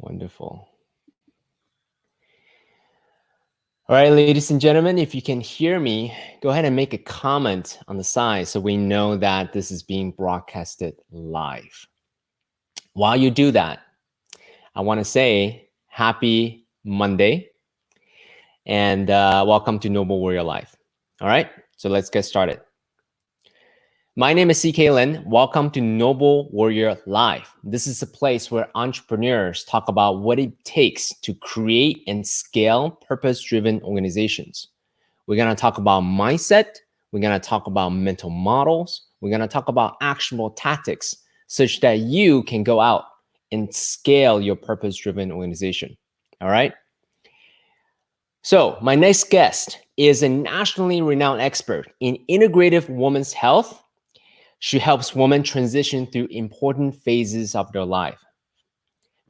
Wonderful. All right, ladies and gentlemen, if you can hear me, go ahead and make a comment on the side so we know that this is being broadcasted live. While you do that, I want to say happy Monday and welcome to Noble Warrior Life. All right, so let's get started. My name is CK Lin. Welcome to Noble Warrior Life. This is a place where entrepreneurs talk about what it takes to create and scale purpose-driven organizations. We're going to talk about mindset. We're going to talk about mental models. We're going to talk about actionable tactics such that you can go out and scale your purpose-driven organization. All right. So my next guest is a nationally renowned expert in integrative women's health. She helps women transition through important phases of their life,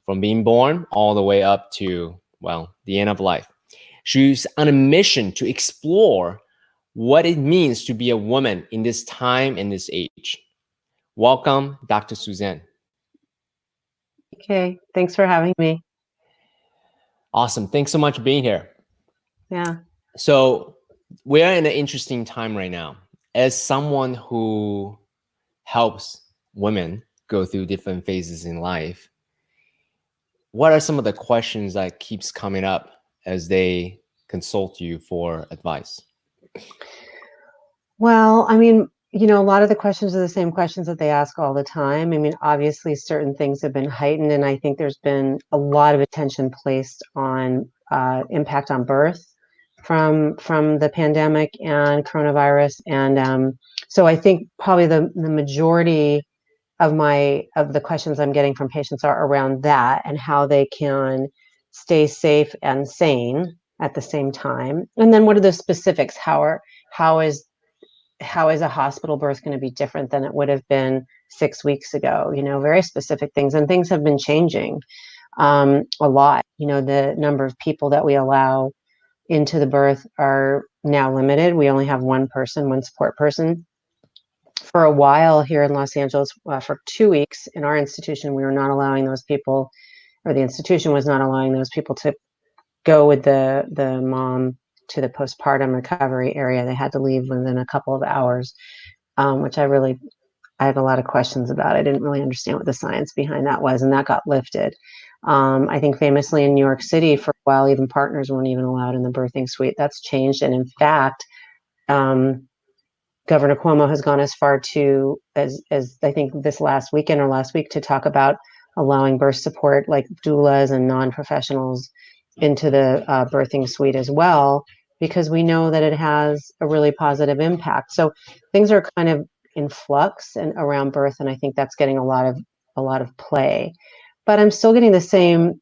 from being born all the way up to, well, the end of life. She's on a mission to explore what it means to be a woman in this time and this age. Welcome, Dr. Suzanne. Okay, thanks for having me. Awesome. Thanks so much for being here. Yeah. So we're in an interesting time right now. As someone who helps women go through different phases in life, what are some of the questions that keeps coming up as they consult you for advice? Well, I mean, a lot of the questions are the same questions that they ask all the time. I mean, obviously certain things have been heightened, and I think there's been a lot of attention placed on impact on birth from the pandemic and coronavirus. And so I think probably the majority of the questions I'm getting from patients are around that and how they can stay safe and sane at the same time. And then what are the specifics? How is a hospital birth going to be different than it would have been 6 weeks ago? Very specific things, and things have been changing a lot. The number of people that we allow into the birth are now limited. We only have one support person. For a while here in Los Angeles, for 2 weeks in our institution, we were not allowing those people, or the institution was not allowing those people to go with the mom to the postpartum recovery area. They had to leave within a couple of hours, which I had a lot of questions about. I didn't really understand what the science behind that was, and that got lifted. I think famously in New York City, for a while, even partners weren't even allowed in the birthing suite. That's changed, and in fact, Governor Cuomo has gone as far to, as I think this last weekend or last week, to talk about allowing birth support like doulas and non-professionals into the birthing suite as well, because we know that it has a really positive impact. So things are kind of in flux and around birth, and I think that's getting a lot of play. But I'm still getting the same,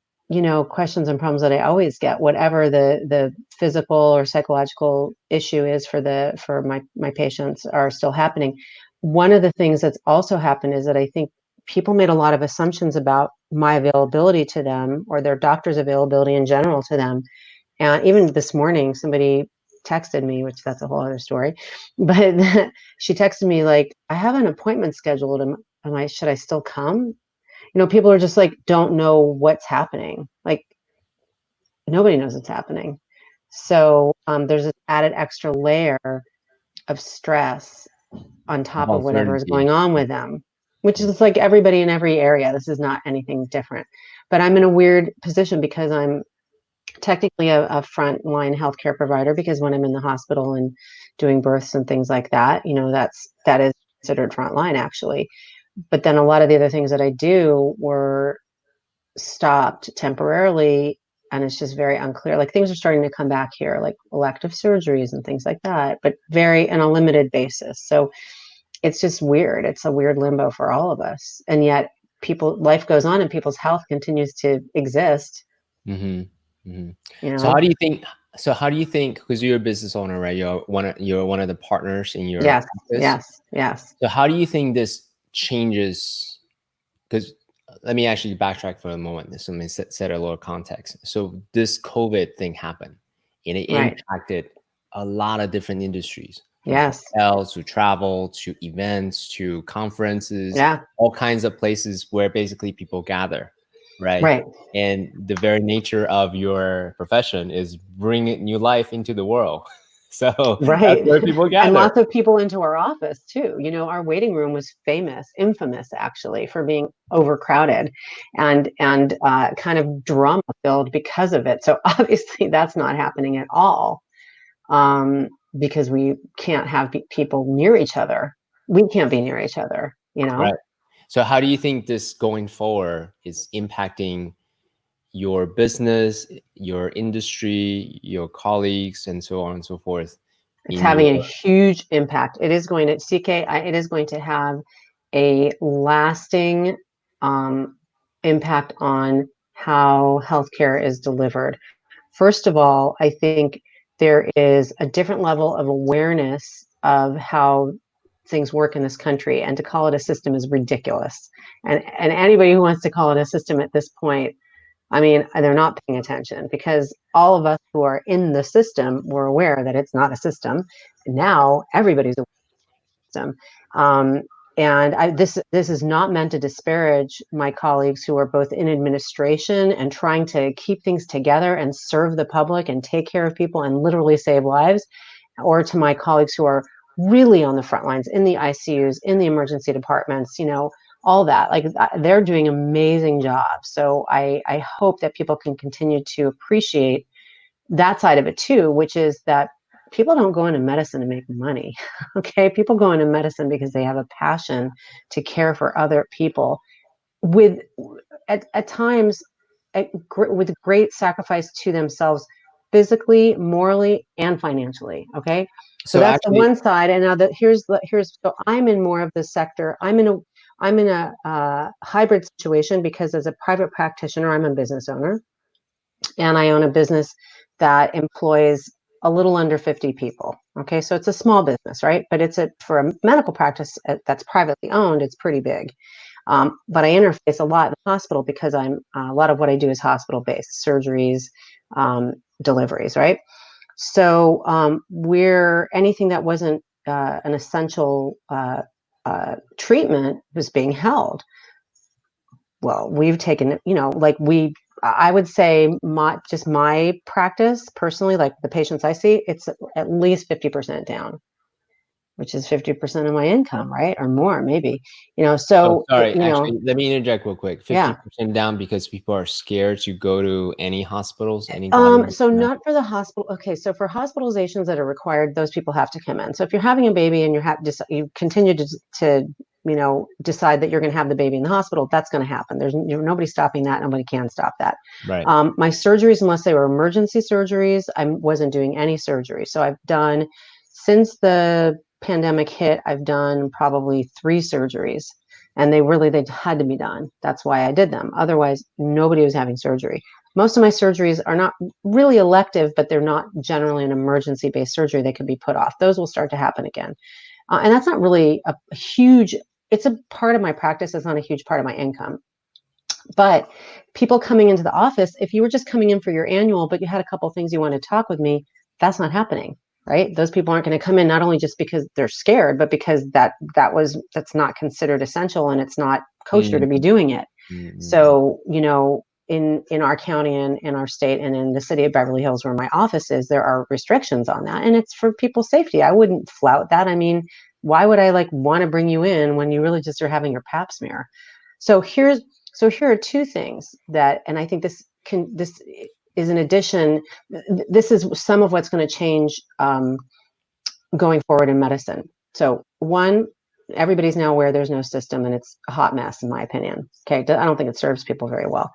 questions and problems that I always get, whatever the physical or psychological issue is for my patients are still happening. One of the things that's also happened is that I think people made a lot of assumptions about my availability to them, or their doctor's availability in general to them. And even this morning, somebody texted me, which that's a whole other story, but she texted me like, I have an appointment scheduled. Should I still come? People are just like, don't know what's happening. Like, nobody knows what's happening. So there's an added extra layer of stress on top of whatever is going on with them, which is like everybody in every area. This is not anything different. But I'm in a weird position because I'm technically a frontline healthcare provider, because when I'm in the hospital and doing births and things like that, that is considered frontline actually. But then a lot of the other things that I do were stopped temporarily, and it's just very unclear. Like, things are starting to come back here, like elective surgeries and things like that, but very on a limited basis. So it's just weird. It's a weird limbo for all of us. And yet life goes on and people's health continues to exist. Mm-hmm. Mm-hmm. So how do you think, because you're a business owner, right? You're one of the partners in your office. Yes. So how do you think this changes? Because let me actually backtrack for a moment. So let me set a little context. So this COVID thing happened, and it impacted a lot of different industries. Yes. Hotels, to travel, to events, to conferences, all kinds of places where basically people gather. right? Right. And the very nature of your profession is bringing new life into the world. So that's Right. where people And gather. lots of people into our office too. Our waiting room was infamous actually, for being overcrowded and kind of drama filled because of it. So obviously that's not happening at all, because we can't have people near each other. We can't be near each other. Right. So how do you think this going forward is impacting your business, your industry, your colleagues, and so on and so forth It's in having a your huge impact. It is going to it is going to have a lasting impact on how healthcare is delivered. First of all, I think there is a different level of awareness of how things work in this country, and to call it a system is ridiculous. And anybody who wants to call it a system at this point, I mean, they're not paying attention, because all of us who are in the system were aware that it's not a system. Now everybody's aware of the system. This is not meant to disparage my colleagues who are both in administration and trying to keep things together and serve the public and take care of people and literally save lives, or to my colleagues who are really on the front lines in the ICUs, in the emergency departments, all that. Like, they're doing amazing jobs. So I hope that people can continue to appreciate that side of it too, which is that people don't go into medicine to make money. Okay. People go into medicine because they have a passion to care for other people, with at times with great sacrifice to themselves, physically, morally, and financially. Okay. So so that's the actually one side. And now so I'm in more of the sector. I'm in a hybrid situation, because as a private practitioner, I'm a business owner, and I own a business that employs a little under 50 people. Okay, so it's a small business, right? But for a medical practice that's privately owned, it's pretty big. But I interface a lot in the hospital, because a lot of what I do is hospital based surgeries, deliveries, right? So where anything that wasn't an essential treatment was being held. Well, we've taken, I would say my practice personally, like the patients I see, it's at least 50% down, which is 50% of my income, right? Or more, maybe, oh, so, sorry. Actually, let me interject real quick. yeah. 50% down because people are scared to go to any hospitals, any government. So not for the hospital. Okay, so for hospitalizations that are required, those people have to come in. So if you're having a baby and you continue to decide that you're going to have the baby in the hospital, that's going to happen. There's nobody stopping that. Nobody can stop that. Right. My surgeries, unless they were emergency surgeries, I wasn't doing any surgery. So I've done, since the pandemic hit, I've done probably 3 surgeries, and they had to be done. That's why I did them. Otherwise, nobody was having surgery. Most of my surgeries are not really elective, but they're not generally an emergency-based surgery. They could be put off. Those will start to happen again. And that's not really a huge, it's a part of my practice. It's not a huge part of my income. But people coming into the office, if you were just coming in for your annual, but you had a couple of things you want to talk with me, that's not happening, right? Those people aren't going to come in, not only just because they're scared, but because that's not considered essential, and it's not kosher to be Mm, doing it. mm, mm. So, in our county and in our state and in the city of Beverly Hills, where my office is, there are restrictions on that, and it's for people's safety. I wouldn't flout that. I mean, why would I want to bring you in when you really just are having your pap smear? So here are 2 things and I think this is an addition. This is some of what's going to change going forward in medicine. So one, everybody's now aware there's no system, and it's a hot mess, in my opinion. Okay, I don't think it serves people very well.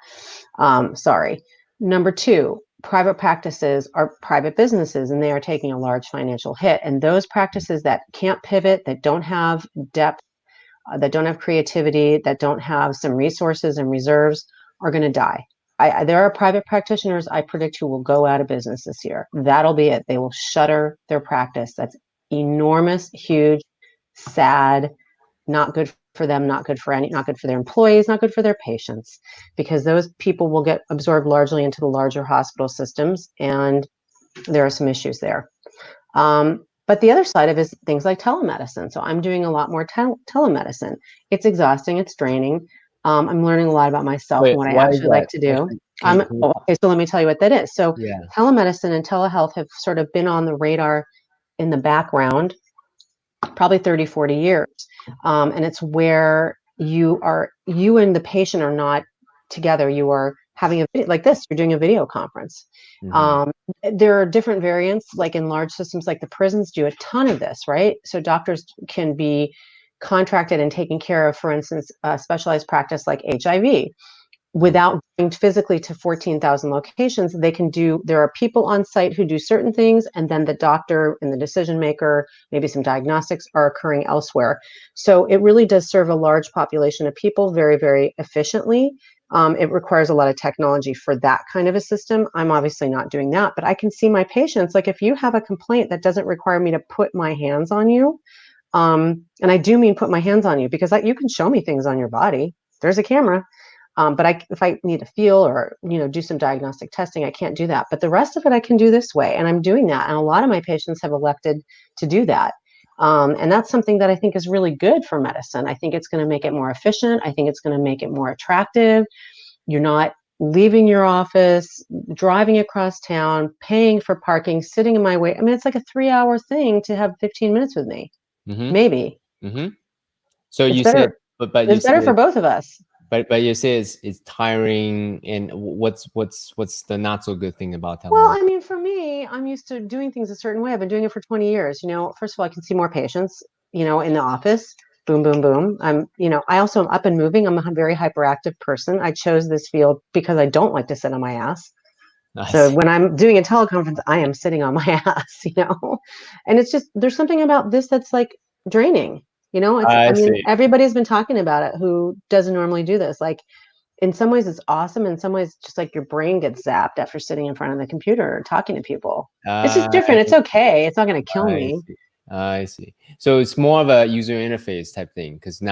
Sorry. Number 2, private practices are private businesses, and they are taking a large financial hit. And those practices that can't pivot, that don't have depth, that don't have creativity, that don't have some resources and reserves, are going to die. There are private practitioners I predict who will go out of business this year. That'll be it. They will shutter their practice. That's enormous, huge, sad, not good for them, not good for their employees, not good for their patients, because those people will get absorbed largely into the larger hospital systems, and there are some issues there. But the other side of it is things like telemedicine. So I'm doing a lot more telemedicine. It's exhausting. It's draining. I'm learning a lot about myself Wait, and what I why is actually like that? to do. Actually, can you Okay, so let me tell you what that is. So yeah. telemedicine and telehealth have sort of been on the radar in the background probably 30, 40 years. And it's where you and the patient are not together. You are having a video like this, you're doing a video conference. Mm-hmm. Um, there are different variants, like in large systems, like the prisons do a ton of this, right? So doctors can be contracted and taken care of, for instance, a specialized practice like HIV without going physically to 14,000 locations. There are people on site who do certain things, and then the doctor and the decision maker, maybe some diagnostics are occurring elsewhere. So it really does serve a large population of people very, very efficiently. It requires a lot of technology for that kind of a system. I'm obviously not doing that, but I can see my patients. Like if you have a complaint that doesn't require me to put my hands on you, and I do mean put my hands on you because you can show me things on your body. There's a camera. But if I need to feel or do some diagnostic testing, I can't do that. But the rest of it I can do this way, and I'm doing that. And a lot of my patients have elected to do that, and that's something that I think is really good for medicine. I think it's going to make it more efficient. I think it's going to make it more attractive. You're not leaving your office, driving across town, paying for parking, sitting in my way. I mean, it's like a 3-hour thing to have 15 minutes with me, Mm-hmm. maybe. Mm-hmm. So It's you said, better. but you It's better for said, both of us. but you say it's tiring. And what's the not so good thing about Well, telemedicine? I mean, for me, I'm used to doing things a certain way. I've been doing it for 20 years. First of all, I can see more patients, in the office. Boom, boom, boom. I also am up and moving. I'm a very hyperactive person. I chose this field because I don't like to sit on my ass. I So see. when I'm doing a teleconference, I am sitting on my ass. And it's just, there's something about this that's like draining. I I mean, see. everybody's been talking about it who doesn't normally do this. Like, in some ways it's awesome. In some ways, just like your brain gets zapped after sitting in front of the computer or talking to people. It's just I different. It's okay. It's not going to kill I me. see. I see. So it's more of a user interface type thing, because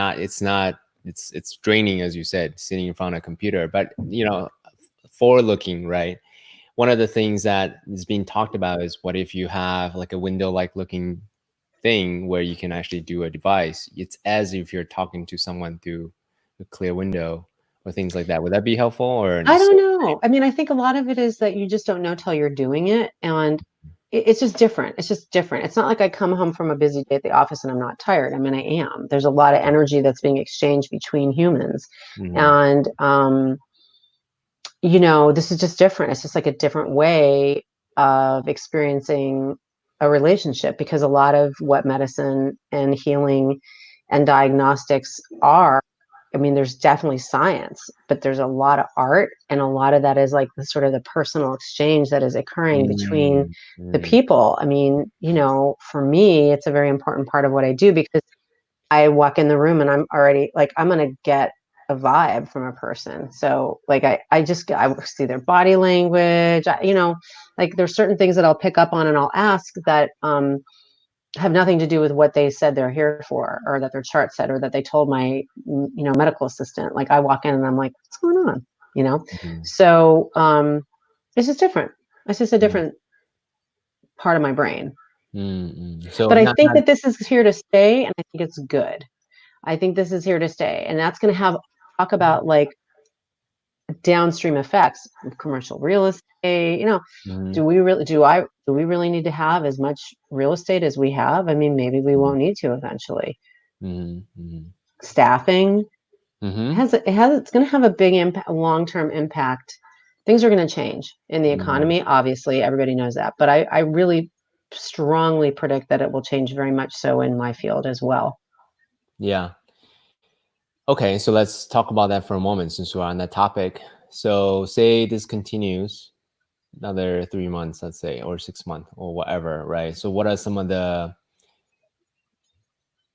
it's draining, as you said, sitting in front of a computer. But forward looking, right? One of the things that is being talked about is, what if you have like a window like looking thing where you can actually do a device? It's as if you're talking to someone through a clear window or things like that. Would that be helpful or I don't so? know. I mean, I think a lot of it is that you just don't know till you're doing it. And it's just different. It's just different. It's not like I come home from a busy day at the office and I'm not tired. I mean, I am. There's a lot of energy that's being exchanged between humans. Mhm. And, this is just different. It's just like a different way of experiencing a relationship, because a lot of what medicine and healing and diagnostics are, I mean, there's definitely science, but there's a lot of art, and a lot of that is like the sort of the personal exchange that is occurring between Mm, the mm, people. I mean, for me, it's a very important part of what I do, because I walk in the room and I'm already like, I'm going to get a vibe from a person. So like, I see their body language, like there's certain things that I'll pick up on and I'll ask that, have nothing to do with what they said they're here for, or that their chart said, or that they told my, medical assistant. Like I walk in and I'm like, what's going on? You know? mhm, So, it's just different. It's just a mm, different part of my brain. So But I think not that this is here to stay, and I think it's good. I think this is here to stay, and that's going to talk about like downstream effects of commercial real estate. mhm, Do we really need to have as much real estate as we have? I mean, maybe we mhm, won't need to eventually. mhm, mhm, Staffing mhm, it's going to have a big impact, long-term impact. Things are going to change in the mhm. economy. Obviously, everybody knows that, but I really strongly predict that it will change very much so in my field as well. Yeah. Okay, so let's talk about that for a moment since we're on that topic. So say this continues another 3 months, let's say, or 6 months or whatever, right? So what are some of the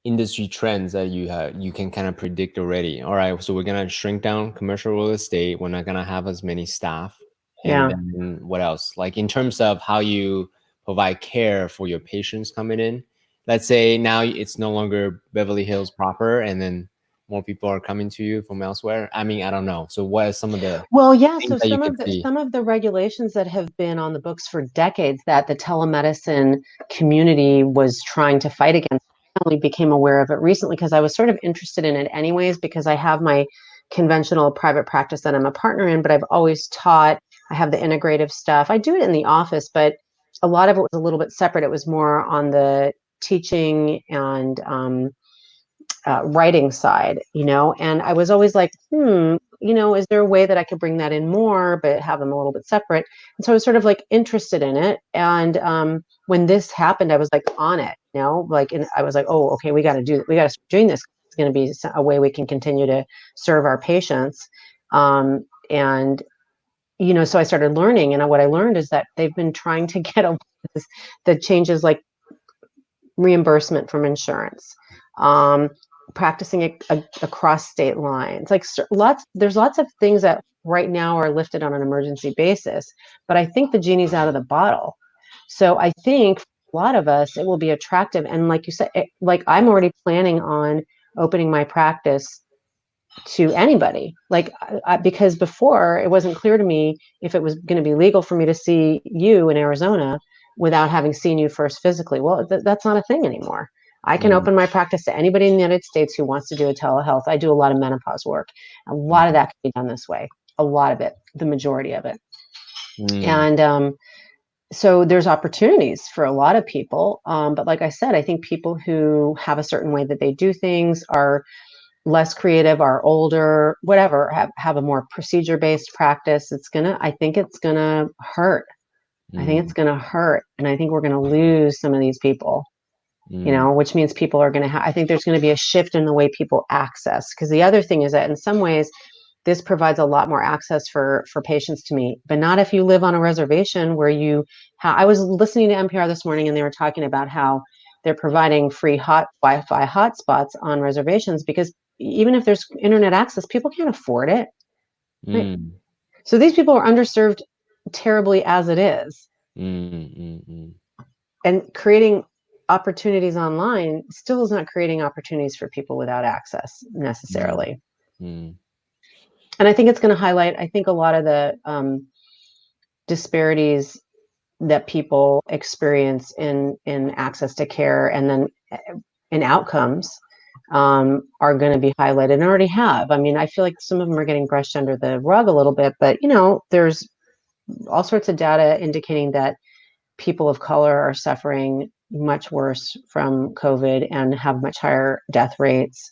industry trends that you can kind of predict already? All right, so we're gonna shrink down commercial real estate. We're not gonna have as many staff. And Yeah. then what else? Like in terms of how you provide care for your patients coming in. Let's say now it's no longer Beverly Hills proper, and then more people are coming to you from elsewhere. I mean, I don't know. So what are some of the Well, yeah, things so that you some can of the see? some of the regulations that have been on the books for decades that the telemedicine community was trying to fight against, I only became aware of it recently because I was sort of interested in it anyways, because I have my conventional private practice that I'm a partner in, but I've always taught. I have the integrative stuff. I do it in the office, but a lot of it was a little bit separate. It was more on the teaching and writing side, and I was always like, is there a way that I could bring that in more, but have them a little bit separate? And so I was sort of like interested in it. And when this happened, I was like on it, and I was like, oh, okay, we got to start doing this. It's going to be a way we can continue to serve our patients. And so I started learning, and what I learned is that they've been trying to get the changes like reimbursement from insurance, practicing across state lines, like there's lots of things that right now are lifted on an emergency basis, but I think the genie's out of the bottle. So I think for a lot of us, it will be attractive. And like you said, like I'm already planning on opening my practice to anybody, like because before it wasn't clear to me if it was going to be legal for me to see you in Arizona without having seen you first physically. Well, that's not a thing anymore. I can open my practice to anybody in the United States who wants to do a telehealth. I do a lot of menopause work. A lot of that can be done this way. A lot of it, the majority of it. And so there's opportunities for a lot of people. But like I said, I think people who have a certain way that they do things are less creative, are older, whatever, have a more procedure-based practice. I think it's gonna hurt. I think it's gonna hurt. And I think we're gonna lose some of these people, which means people are gonna I think there's gonna be a shift in the way people access. Because the other thing is that in some ways, this provides a lot more access for patients to me, but not if you live on a reservation where I was listening to NPR this morning, and they were talking about how they're providing free Wi-Fi hotspots on reservations because even if there's internet access, people can't afford it. Right? So these people are underserved terribly as it is. And creating opportunities online still is not creating opportunities for people without access necessarily. And I think it's going to highlight, I think, a lot of the disparities that people experience in access to care and then in outcomes are going to be highlighted and already have. I mean, I feel like some of them are getting brushed under the rug a little bit, but there's all sorts of data indicating that people of color are suffering much worse from COVID and have much higher death rates.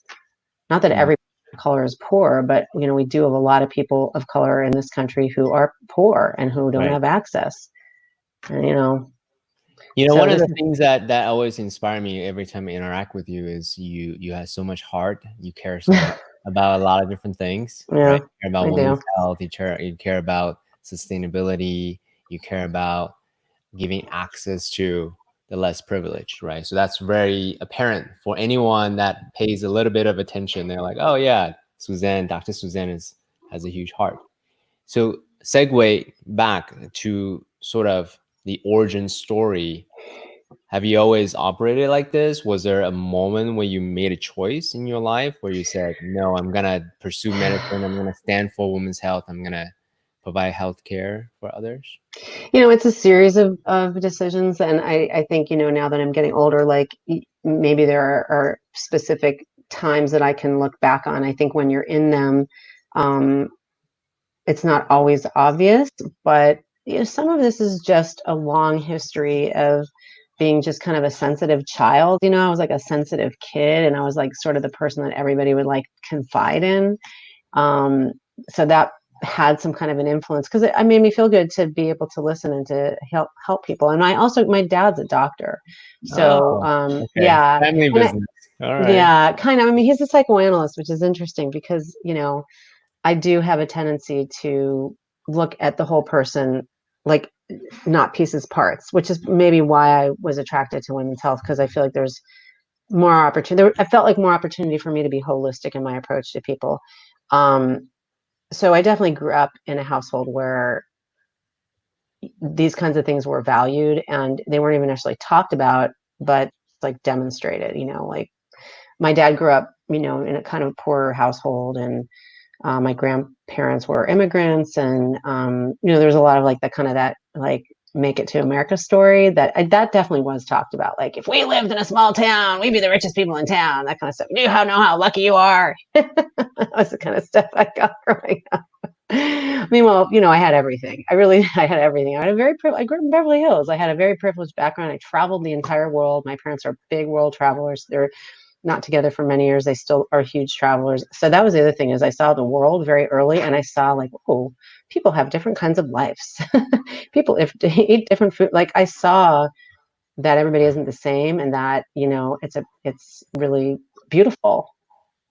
Not that every color is poor, but we do have a lot of people of color in this country who are poor and who don't have access. And, so one of the things that always inspire me every time I interact with you is you have so much heart. You care so much about a lot of different things, right? You care about women's health. You care about sustainability. You care about giving access to the less privileged, right? So that's very apparent for anyone that pays a little bit of attention. They're like, oh yeah, Dr. Suzanne has a huge heart. So segue back to sort of the origin story. Have you always operated like this? Was there a moment where you made a choice in your life where you said, no, I'm going to pursue medicine. I'm going to stand for women's health. I'm going to provide health care for others? It's a series of decisions. And I think, now that I'm getting older, like maybe there are specific times that I can look back on. I think when you're in them, it's not always obvious, but some of this is just a long history of being just kind of a sensitive child. I was like a sensitive kid, and I was like sort of the person that everybody would like confide in. So that had some kind of an influence because it made me feel good to be able to listen and to help people. And my dad's a doctor. So, yeah. Family business. All right. Yeah, kind of. I mean, he's a psychoanalyst, which is interesting because, I do have a tendency to look at the whole person, like not pieces, parts, which is maybe why I was attracted to women's health, because I feel like there's more opportunity. I felt like more opportunity for me to be holistic in my approach to people. So I definitely grew up in a household where these kinds of things were valued, and they weren't even necessarily talked about, but like demonstrated. Like my dad grew up, in a kind of poorer household, and my grandparents were immigrants, and there's a lot of like that kind of that like make it to America story that definitely was talked about. Like, if we lived in a small town, we'd be the richest people in town, that kind of stuff. You know how lucky you are. That was the kind of stuff I got growing up. Meanwhile, I had everything. I had everything. I grew up in Beverly Hills. I had a very privileged background. I traveled the entire world. My parents are big world travelers. They're not together for many years. They still are huge travelers. So that was the other thing, is I saw the world very early, and I saw like, oh, people have different kinds of lives. People eat different food. Like, I saw that everybody isn't the same, and that, it's really beautiful,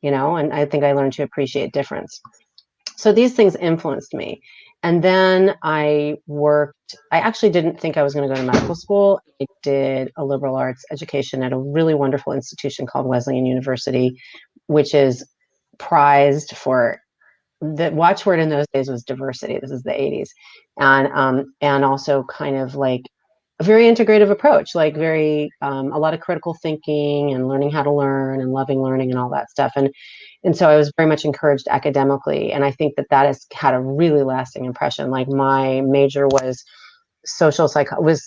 and I think I learned to appreciate difference. So these things influenced me. And then I actually didn't think I was going to go to medical school. I did a liberal arts education at a really wonderful institution called Wesleyan University, which is prized for, the watchword in those days was diversity. This is the 80s. And also kind of like a very integrative approach, like very, a lot of critical thinking and learning how to learn and loving learning and all that stuff. And so I was very much encouraged academically. And I think that has had a really lasting impression. Like, my major was social psychology.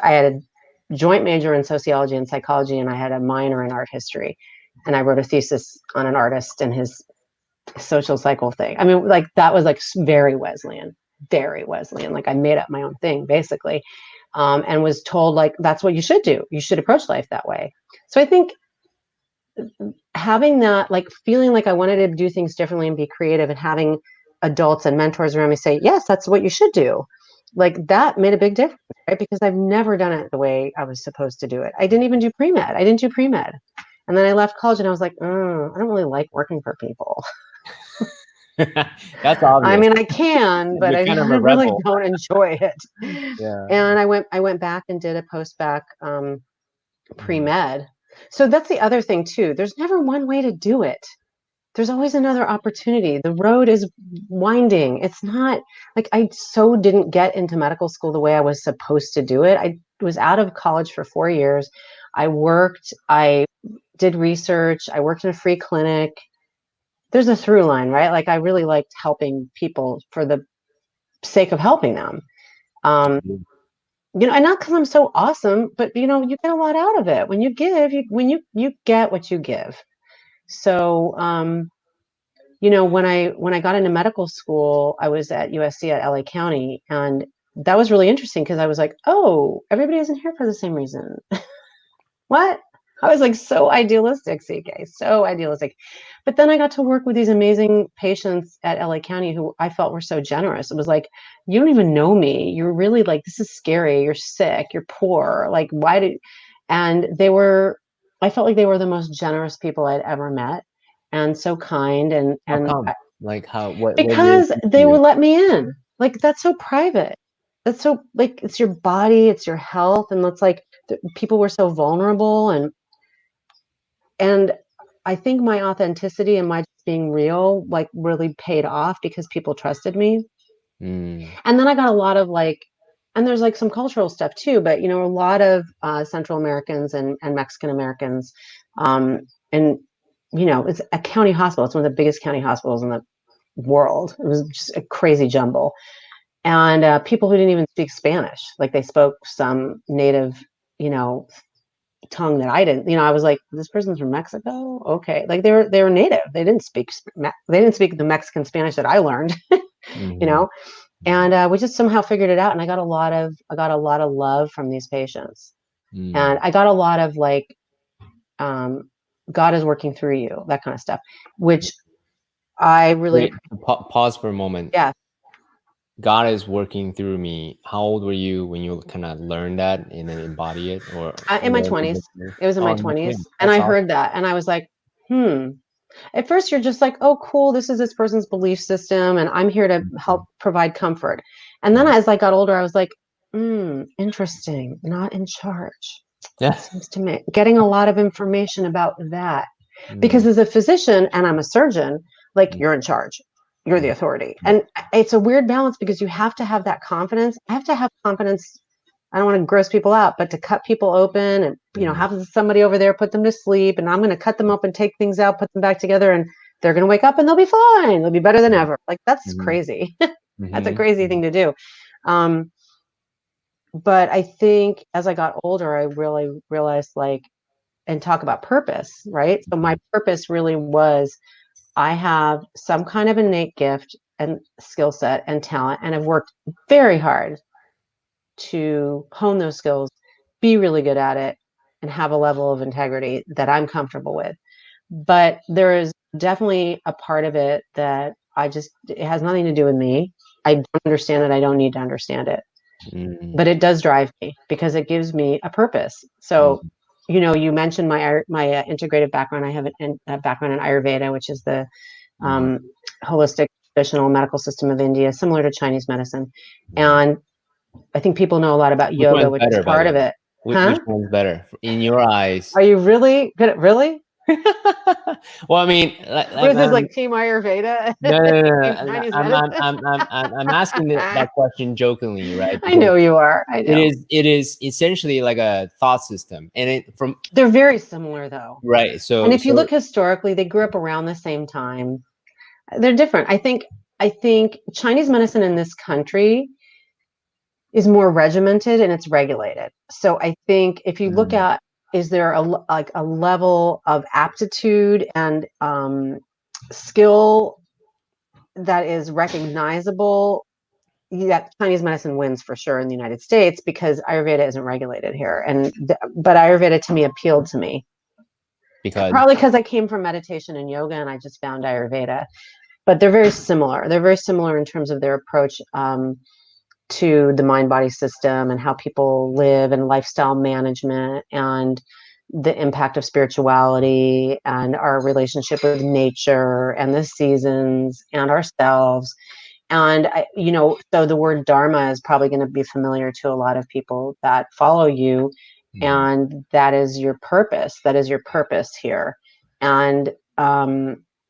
I had a joint major in sociology and psychology, and I had a minor in art history. And I wrote a thesis on an artist and his social cycle thing. I mean, like, that was like very Wesleyan, very Wesleyan. Like, I made up my own thing basically, and was told, like, that's what you should do. You should approach life that way. So I think having that, like, feeling like I wanted to do things differently and be creative, and having adults and mentors around me say, yes, that's what you should do. Like, that made a big difference, right? Because I've never done it the way I was supposed to do it. I didn't even do pre-med. I didn't do pre-med. And then I left college and I was like, I don't really like working for people. That's I obvious. mean, I can, but You're I kind of a really rebel. don't enjoy it. Yeah. And I went back and did a post-bac pre-med. So that's the other thing too. There's never one way to do it. There's always another opportunity. The road is winding. It's not like, I so didn't get into medical school the way I was supposed to do it. I was out of college for 4 years. I did research. I worked in a free clinic. There's a through line, right? Like, I really liked helping people for the sake of helping them. And not because I'm so awesome, but you get a lot out of it when you give. You get what you give. So, when I got into medical school, I was at USC at LA County, and that was really interesting because I was like, oh, everybody isn't here for the same reason. What? I was like, so idealistic, CK, so idealistic. But then I got to work with these amazing patients at LA County who I felt were so generous. It was like, you don't even know me. You're really, like, this is scary. You're sick. You're poor. Like, and I felt like they were the most generous people I'd ever met, and so kind. How come? Like, what really Because appealed to they you? would let me in. Like, that's so private. That's so, like, it's your body, it's your health, and it's like, people were so vulnerable, and I think my authenticity and my just being real, like, really paid off because people trusted me. Mm. And then I got a lot of, like, and there's like some cultural stuff too, but a lot of Central Americans and Mexican Americans, and it's a county hospital. It's one of the biggest county hospitals in the world. It was just a crazy jumble. And people who didn't even speak Spanish, like, they spoke some native, tongue that I didn't. I was like, this person's from Mexico, okay. Like, they were native. They didn't speak the Mexican Spanish that I learned, you Mhm. know. And we just somehow figured it out. And I got a lot of love from these patients, Mm. and I got a lot of, like, um, God is working through you, that kind of stuff, which I really, Wait, pause for a moment. yeah. God is working through me. How old were you when you kind of learned that and then embody it, or In my relatively 20s. new? It was in Oh, my in your 20s. 20s. And That's I awesome. heard that, and I was like, hmm. At first, you're just like, oh, cool, this is this person's belief system, and I'm here to help provide comfort. And then Mm. as I got older, I was like, interesting, not in charge. Yeah. Seems to me getting a lot of information about that. Because Mm. as a physician and I'm a surgeon, like, Mm. you're in charge. You're the Mm. authority. Mm. And it's a weird balance because you have to have that confidence. I have to have confidence. I don't want to gross people out, but to cut people open and, Mm. have somebody over there, put them to sleep, and I'm going to cut them open, take things out, put them back together, and they're going to wake up and they'll be fine. They'll be better than ever. Like, that's Mhm. crazy. That's a Mhm. crazy thing to do. Um, But I think as I got older, I really realized, like, and talk about purpose, right? So my purpose really was, I have some kind of innate gift and skill set and talent, and I've worked very hard to hone those skills, be really good at it, and have a level of integrity that I'm comfortable with. But there is definitely a part of it that it has nothing to do with me. I don't understand it. I don't need to understand it. Mm, But it does drive me because it gives me a purpose. mm, So, you mentioned my integrative background. I have a background in Ayurveda, which is the mm. um, holistic traditional medical system of India, similar to Chinese medicine. Mm. And I think people know a lot about Which yoga, one's which is better, by the part way? of it. Which Huh? one's better in your eyes? Are you really good at really? Well, I mean, like, What like, is this, like Team Ayurveda? no, no, no, no. Team Chinese medicine? I'm asking that question jokingly, right? I Because know you are. I know. it is essentially like a thought system, and it from They're very similar though. right. And So if you look historically, they grew up around the same time. They're different. I think Chinese medicine in this country is more regimented and it's regulated. So I think if you look mm, at, is there like a level of aptitude and skill that is recognizable? Yeah, Chinese medicine wins for sure in the United States because Ayurveda isn't regulated here, but Ayurveda to me appealed to me, because probably because I came from meditation and yoga and I just found Ayurveda. But they're very similar. They're very similar in terms of their approach to the mind body system and how people live and lifestyle management and the impact of spirituality and our relationship with nature and the seasons and ourselves. And so the word dharma is probably going to be familiar to a lot of people that follow you. mm, And that is your purpose. That is your purpose here. And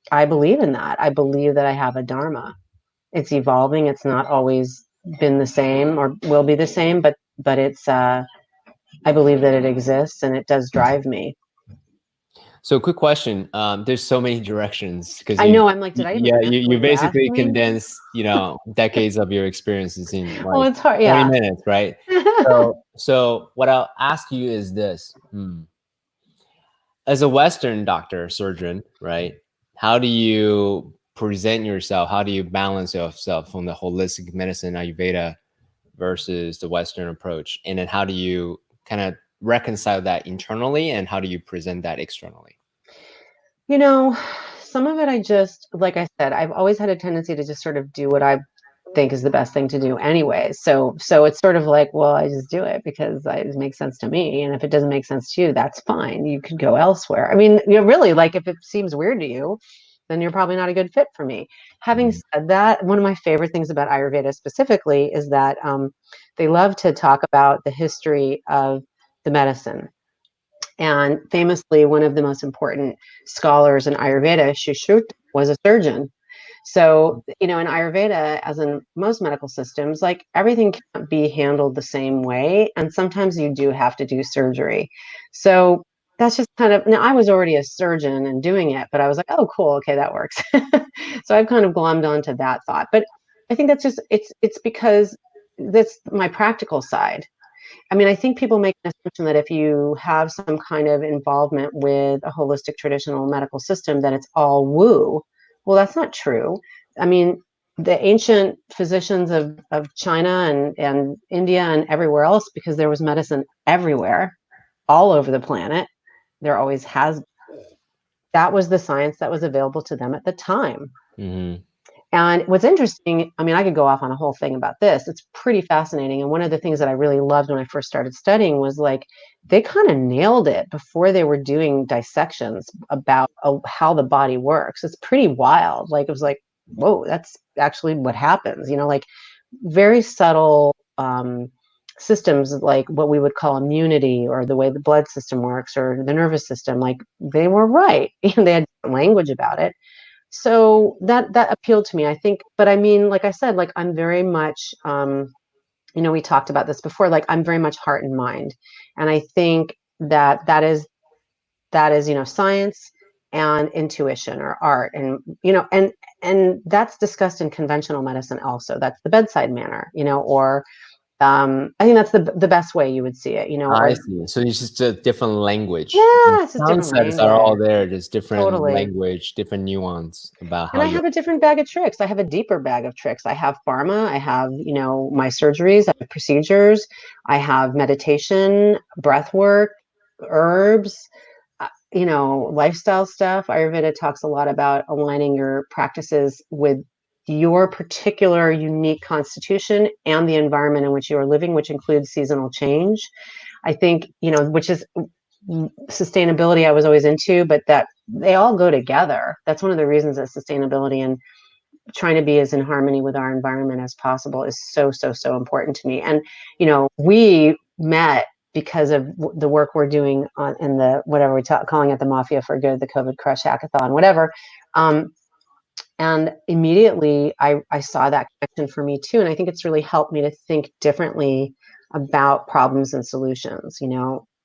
I believe in that. I believe that I have a dharma. It's evolving. It's not always been the same or will be the same, but it's I believe that it exists and it does drive me. so quick question. There's so many directions because I know. I'm like, did I even yeah, answer you what you asked basically me? condensed, decades of your experiences in Well, like it's hard. 20 Yeah. minutes, right? So what I'll ask you is this. As a Western doctor, surgeon, right? How do you present yourself? How do you balance yourself from the holistic medicine Ayurveda versus the Western approach? And then how do you kind of reconcile that internally and how do you present that externally? You know, some of it I just, like I said, I've always had a tendency to just sort of do what I think is the best thing to do anyway. So it's sort of like, well, I just do it because it makes sense to me. And if it doesn't make sense to you, that's fine. You could go elsewhere. I mean, really, like if it seems weird to you, then you're probably not a good fit for me. Having Mhm. said that, one of my favorite things about Ayurveda specifically is that they love to talk about the history of the medicine. And famously, one of the most important scholars in Ayurveda, Shushruta, was a surgeon. So, in Ayurveda, as in most medical systems, like everything can't be handled the same way. And sometimes you do have to do surgery. So that's just kind of, now I was already a surgeon and doing it, but I was like, oh, cool. Okay, that works. So I've kind of glommed onto that thought. But I think that's just, it's because that's my practical side. I mean, I think people make an assumption that if you have some kind of involvement with a holistic traditional medical system, that it's all woo. Well, that's not true. I mean, the ancient physicians of China and India and everywhere else, because there was medicine everywhere, all over the planet, there always has. That was the science that was available to them at the time. Mhm. And what's interesting, I mean, I could go off on a whole thing about this. It's pretty fascinating. And one of the things that I really loved when I first started studying was like they kind of nailed it before they were doing dissections about how the body works. It's pretty wild. Like it was like, whoa, that's actually what happens. Like very subtle systems, like what we would call immunity or the way the blood system works or the nervous system. Like they were right. They had language about it, so that appealed to me, I think. But I mean, like I said, like I'm very much we talked about this before, like I'm very much heart and mind. And I think that is science and intuition or art, and that's discussed in conventional medicine also. That's the bedside manner, or I think that's the best way you would see it, I or see. So it's just a different language. The yeah, it's just different concepts are all language. there, just different Totally. language, different nuance about And how I you. have a different bag of tricks. I have a deeper bag of tricks. I have pharma, I have, my surgeries, I have procedures, I have meditation, breath work, herbs, lifestyle stuff. Ayurveda talks a lot about aligning your practices with your particular unique constitution and the environment in which you are living, which includes seasonal change. I think, which is sustainability I was always into, but that they all go together. That's one of the reasons that sustainability and trying to be as in harmony with our environment as possible is so, so, so important to me. And, we met because of the work we're doing in the, whatever calling it, the Mafia for Good, the COVID Crush Hackathon, whatever. And immediately I saw that connection for me too. And I think it's really helped me to think differently about problems and solutions,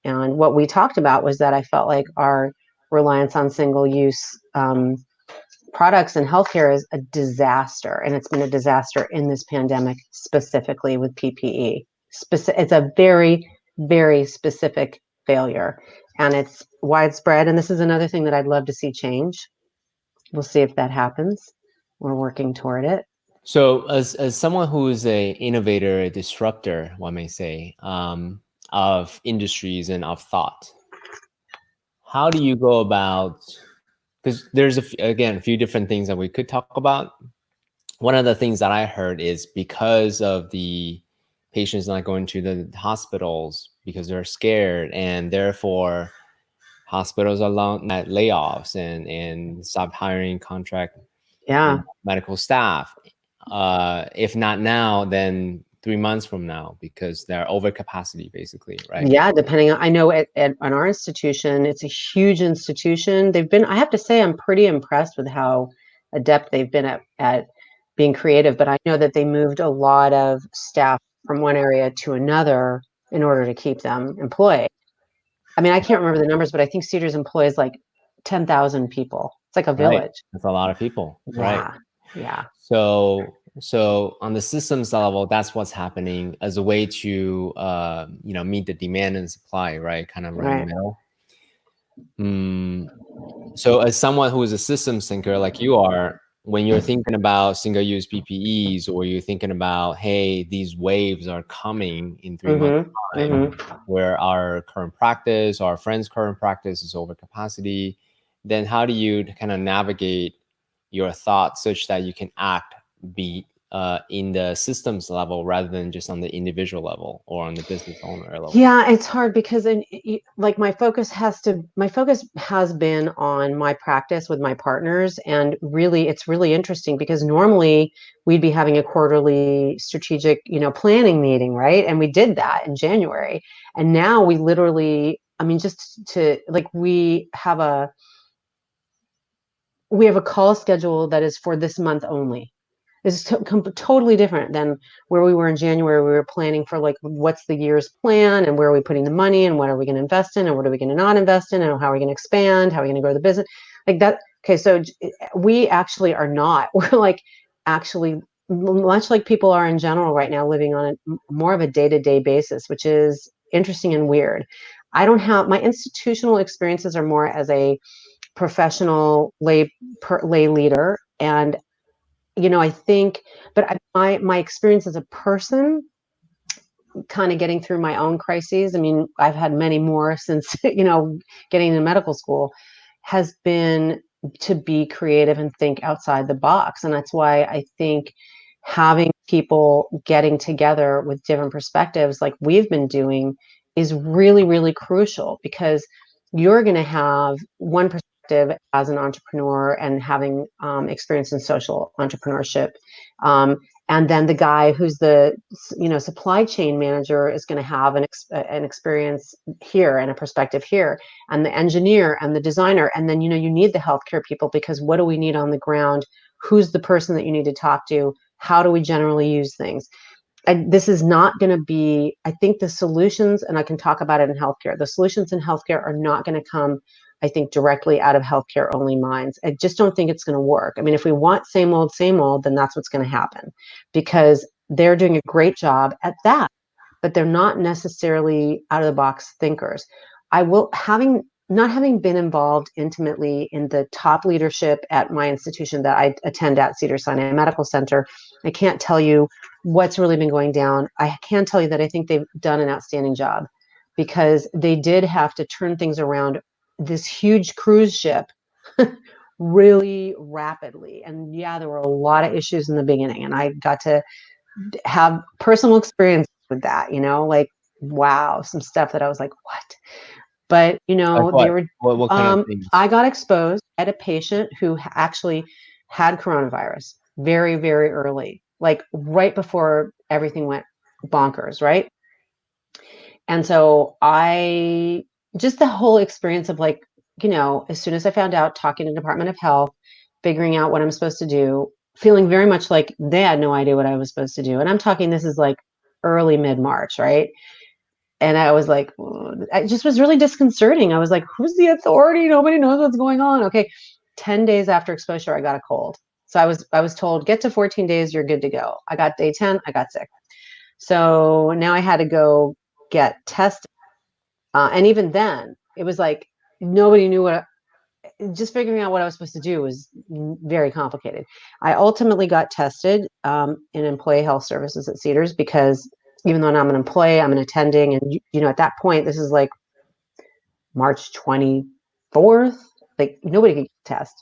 and what we talked about was that I felt like our reliance on single use products in healthcare is a disaster. And it's been a disaster in this pandemic, specifically with PPE. It's a very, very specific failure, and it's widespread. And this is another thing that I'd love to see change. We'll see if that happens. We're working toward it. So, as someone who is a innovator, a disruptor, one may say, of industries and of thought, how do you go about? Because there's again a few different things that we could talk about. One of the things that I heard is because of the patients not going to the hospitals because they're scared, and therefore hospitals are at layoffs and stop hiring contract medical staff. If not now, then 3 months from now, because they're over capacity, basically, right? Yeah, depending on, I know at our institution, it's a huge institution. I have to say, I'm pretty impressed with how adept they've been at being creative, but I know that they moved a lot of staff from one area to another in order to keep them employed. I mean, I can't remember the numbers, but I think Cedars employs like 10,000 people. It's like a Right. village. That's a lot of people, right? Yeah. So on the systems level, that's what's happening as a way to meet the demand and supply, right? Kind of right in the middle. So as someone who is a systems thinker like you are, when you're thinking about single-use PPEs, or you're thinking about, hey, these waves are coming in 3 months' time, where our current practice, our friends' current practice is over capacity, then how do you kind of navigate your thoughts such that you can be in the systems level rather than just on the individual level or on the business owner level? Yeah, it's hard because like my focus has been on my practice with my partners, and really it's really interesting because normally we'd be having a quarterly strategic, planning meeting, right? And we did that in January. And now we literally, I mean, just to like we have a call schedule that is for this month only. It's totally different than where we were in January. We were planning for like, what's the year's plan, and where are we putting the money, and what are we going to invest in, and what are we going to not invest in, and how are we going to expand, how are we going to grow the business, like that. Okay, so we actually are not. We're like actually much like people are in general right now, living on more of a day-to-day basis, which is interesting and weird. I don't have my institutional experiences are more as a professional lay leader, and I think, but my experience as a person, kind of getting through my own crises. I mean, I've had many more since getting into medical school, has been to be creative and think outside the box, and that's why I think having people getting together with different perspectives, like we've been doing, is really, really crucial, because you're going to have one perspective as an entrepreneur and having experience in social entrepreneurship. And then the guy who's the supply chain manager is going to have an experience here and a perspective here, and the engineer and the designer. And then you need the healthcare people, because what do we need on the ground? Who's the person that you need to talk to? How do we generally use things? And this is not going to be, I think the solutions, and I can talk about it in healthcare, the solutions in healthcare are not going to come, I think, directly out of healthcare only minds. I just don't think it's going to work. I mean, if we want same old, then that's what's going to happen, because they're doing a great job at that. but they're not necessarily out of the box thinkers. Not having been involved intimately in the top leadership at my institution that I attend at Cedars-Sinai Medical Center, I can't tell you what's really been going down. I can tell you that I think they've done an outstanding job, because they did have to turn things around, this huge cruise ship really rapidly. And yeah, there were a lot of issues in the beginning, and I got to have personal experience with that, like, wow, some stuff that I was like, what? But, Like they what? were, What kind of things? I got exposed. I had a patient who actually had coronavirus very, very early, like right before everything went bonkers, right? And so just the whole experience of like, as soon as I found out, talking to the Department of Health, figuring out what I'm supposed to do, feeling very much like they had no idea what I was supposed to do. And I'm talking, this is like early mid-March, right? And I was like, it just was really disconcerting. I was like, who's the authority? Nobody knows what's going on. Okay. 10 days after exposure, I got a cold. So I was told, get to 14 days, you're good to go. I got day 10, I got sick. So now I had to go get tested. And even then, it was like nobody knew just figuring out what I was supposed to do was very complicated. I ultimately got tested in employee health services at Cedars, because even though I'm an employee, I'm an attending. And, at that point, this is like March 24th, like nobody could test.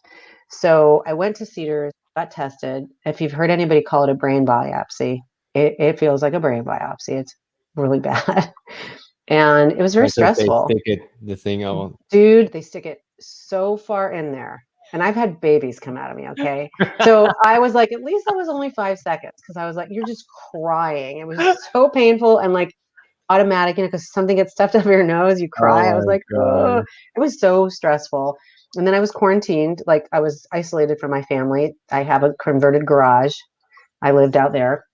So I went to Cedars, got tested. If you've heard anybody call it a brain biopsy, it feels like a brain biopsy. It's really bad. And it was very Like if they stressful. stick it, the thing out. Dude, they stick it so far in there. And I've had babies come out of me, okay? So I was like, at least that was only 5 seconds, because I was like, you're just crying. It was so painful and like automatic, because something gets stuffed up your nose, you cry. I Oh was my like, God. ugh. It was so stressful. And then I was quarantined. Like, I was isolated from my family. I have a converted garage. I lived out there.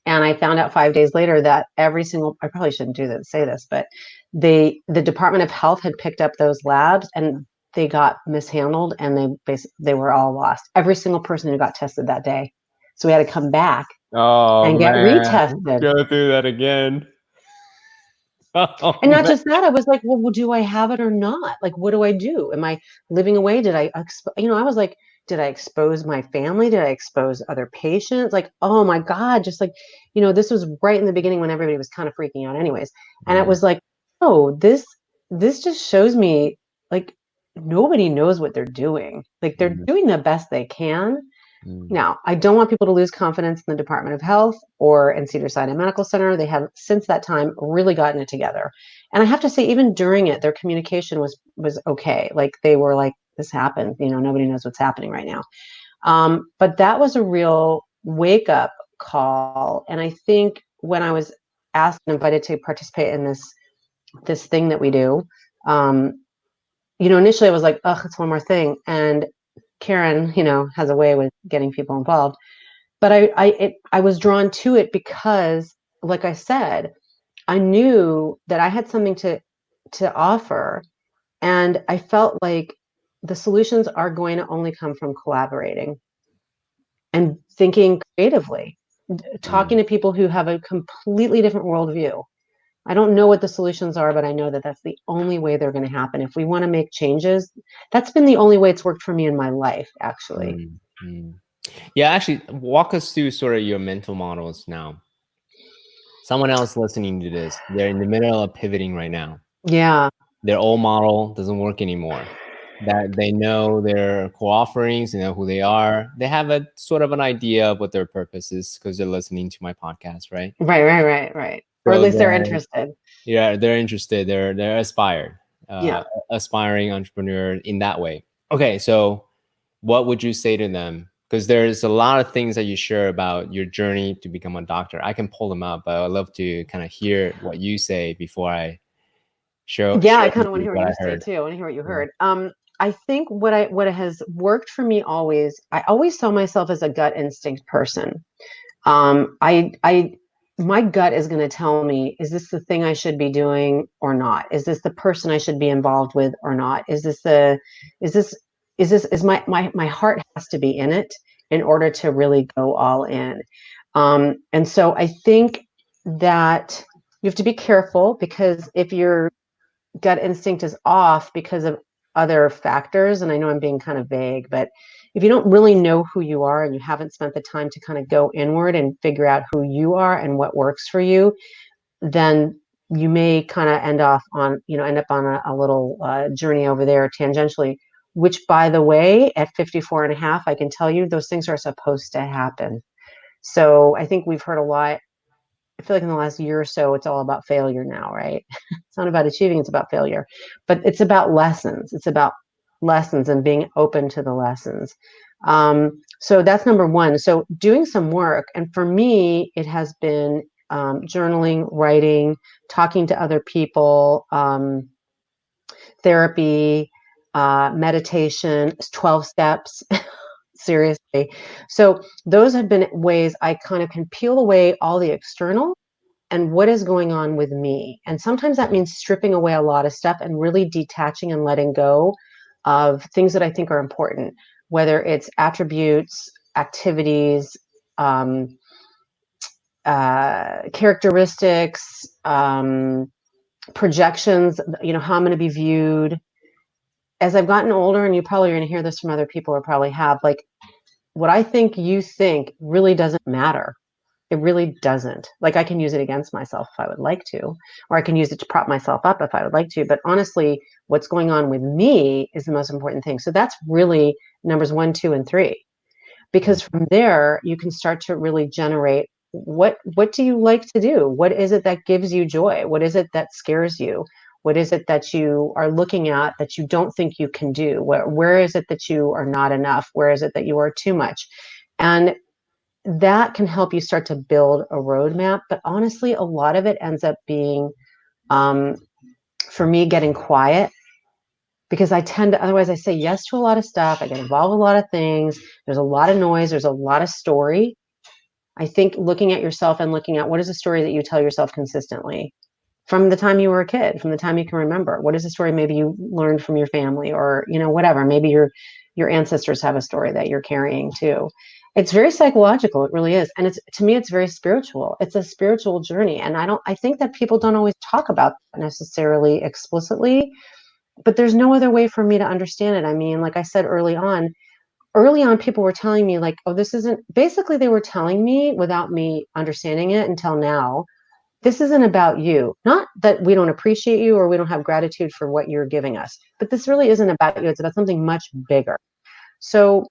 And I found out 5 days later that I probably shouldn't say this, but the Department of Health had picked up those labs, and they got mishandled, and they were all lost. Every single person who got tested that day. So we had to come back Oh and get man, retested. go through that again. Oh And not man. just that, I was like, well, do I have it or not? Like, what do I do? Am I living away? I was like, did I expose my family? Did I expose other patients? Like, oh my God, just like, this was right in the beginning when everybody was kind of freaking out anyways. And it Mm, was like, oh, this just shows me like nobody knows what they're doing. Like, they're mm, doing the best they can. mm, Now, I don't want people to lose confidence in the Department of Health or in Cedars-Sinai Medical Center. They have since that time really gotten it together. And I have to say, even during it, their communication was okay. Like, they were like, this happened, nobody knows what's happening right now. But that was a real wake up call. And I think when I was asked and invited to participate in this thing that we do, initially I was like, oh, it's one more thing. And Karen, has a way with getting people involved. But I was drawn to it because, like I said, I knew that I had something to offer, and I felt like the solutions are going to only come from collaborating and thinking creatively, talking mm. to people who have a completely different worldview. I don't know what the solutions are, but I know that that's the only way they're going to happen. If we want to make changes, that's been the only way it's worked for me in my life, actually. Mm, mm. Yeah, actually, walk us through sort of your mental models now. Someone else listening to this, they're in the middle of pivoting right now. Yeah. Their old model doesn't work anymore. That they know their core offerings, they know who they are. They have a sort of an idea of what their purpose is because they're listening to my podcast, right? Right. Or at So least they're interested. they're interested. They're aspired, Yeah. aspiring entrepreneur in that way. Okay, so what would you say to them? Because there's a lot of things that you share about your journey to become a doctor. I can pull them up, but I'd love to kind of hear what you say before I Yeah, share I kind with of want to you hear what what I you say heard. too. I want to hear what you Yeah. heard. I think what has worked for me always, I always saw myself as a gut instinct person. I my gut is going to tell me, is this the thing I should be doing or not? Is this the person I should be involved with or not? Is this is my heart has to be in it in order to really go all in. And so I think that You have to be careful, because if your gut instinct is off because of other factors, and I know I'm being kind of vague, but if you don't really know who you are and you haven't spent the time to kind of go inward and figure out who you are and what works for you, then you may kind of end up on a little journey over there tangentially, which, by the way, at 54 and a half, I can tell you those things are supposed to happen. So I think we've heard a lot. I feel like in the last year or so, it's all about failure now, right? It's not about achieving, it's about failure. But it's about lessons. It's about lessons and being open to the lessons. So that's number one. So doing some work. And for me, it has been journaling, writing, talking to other people, therapy, meditation, 12 steps. Seriously. So those have been ways I kind of can peel away all the external and what is going on with me. And sometimes that means stripping away a lot of stuff and really detaching and letting go of things that I think are important, whether it's attributes, activities, characteristics, projections, how I'm going to be viewed. As I've gotten older, and you probably are going to hear this from other people or probably have, like, what I think you think really doesn't matter. It really doesn't. Like, I can use it against myself if I would like to, or I can use it to prop myself up if I would like to. But honestly, what's going on with me is the most important thing. So that's really numbers 1, 2, and 3, because from there you can start to really generate what do you like to do? What is it that gives you joy? What is it that scares you? What is it that you are looking at that you don't think you can do? Where is it that you are not enough? Where is it that you are too much? And that can help you start to build a roadmap. But honestly, a lot of it ends up being, for me, getting quiet, because I tend to, otherwise I say yes to a lot of stuff. I get involved with a lot of things. There's a lot of noise. There's a lot of story. I think looking at yourself and looking at what is the story that you tell yourself consistently from the time you were a kid, from the time you can remember. What is the story maybe you learned from your family, or, whatever. Maybe your ancestors have a story that you're carrying too. It's very psychological. It really is. And to me, it's very spiritual. It's a spiritual journey. And I think that people don't always talk about that necessarily explicitly, but there's no other way for me to understand it. I mean, like I said, early on, people were telling me, like, oh, this isn't, basically they were telling me without me understanding it until now, this isn't about you. Not that we don't appreciate you or we don't have gratitude for what you're giving us, but this really isn't about you. It's about something much bigger. So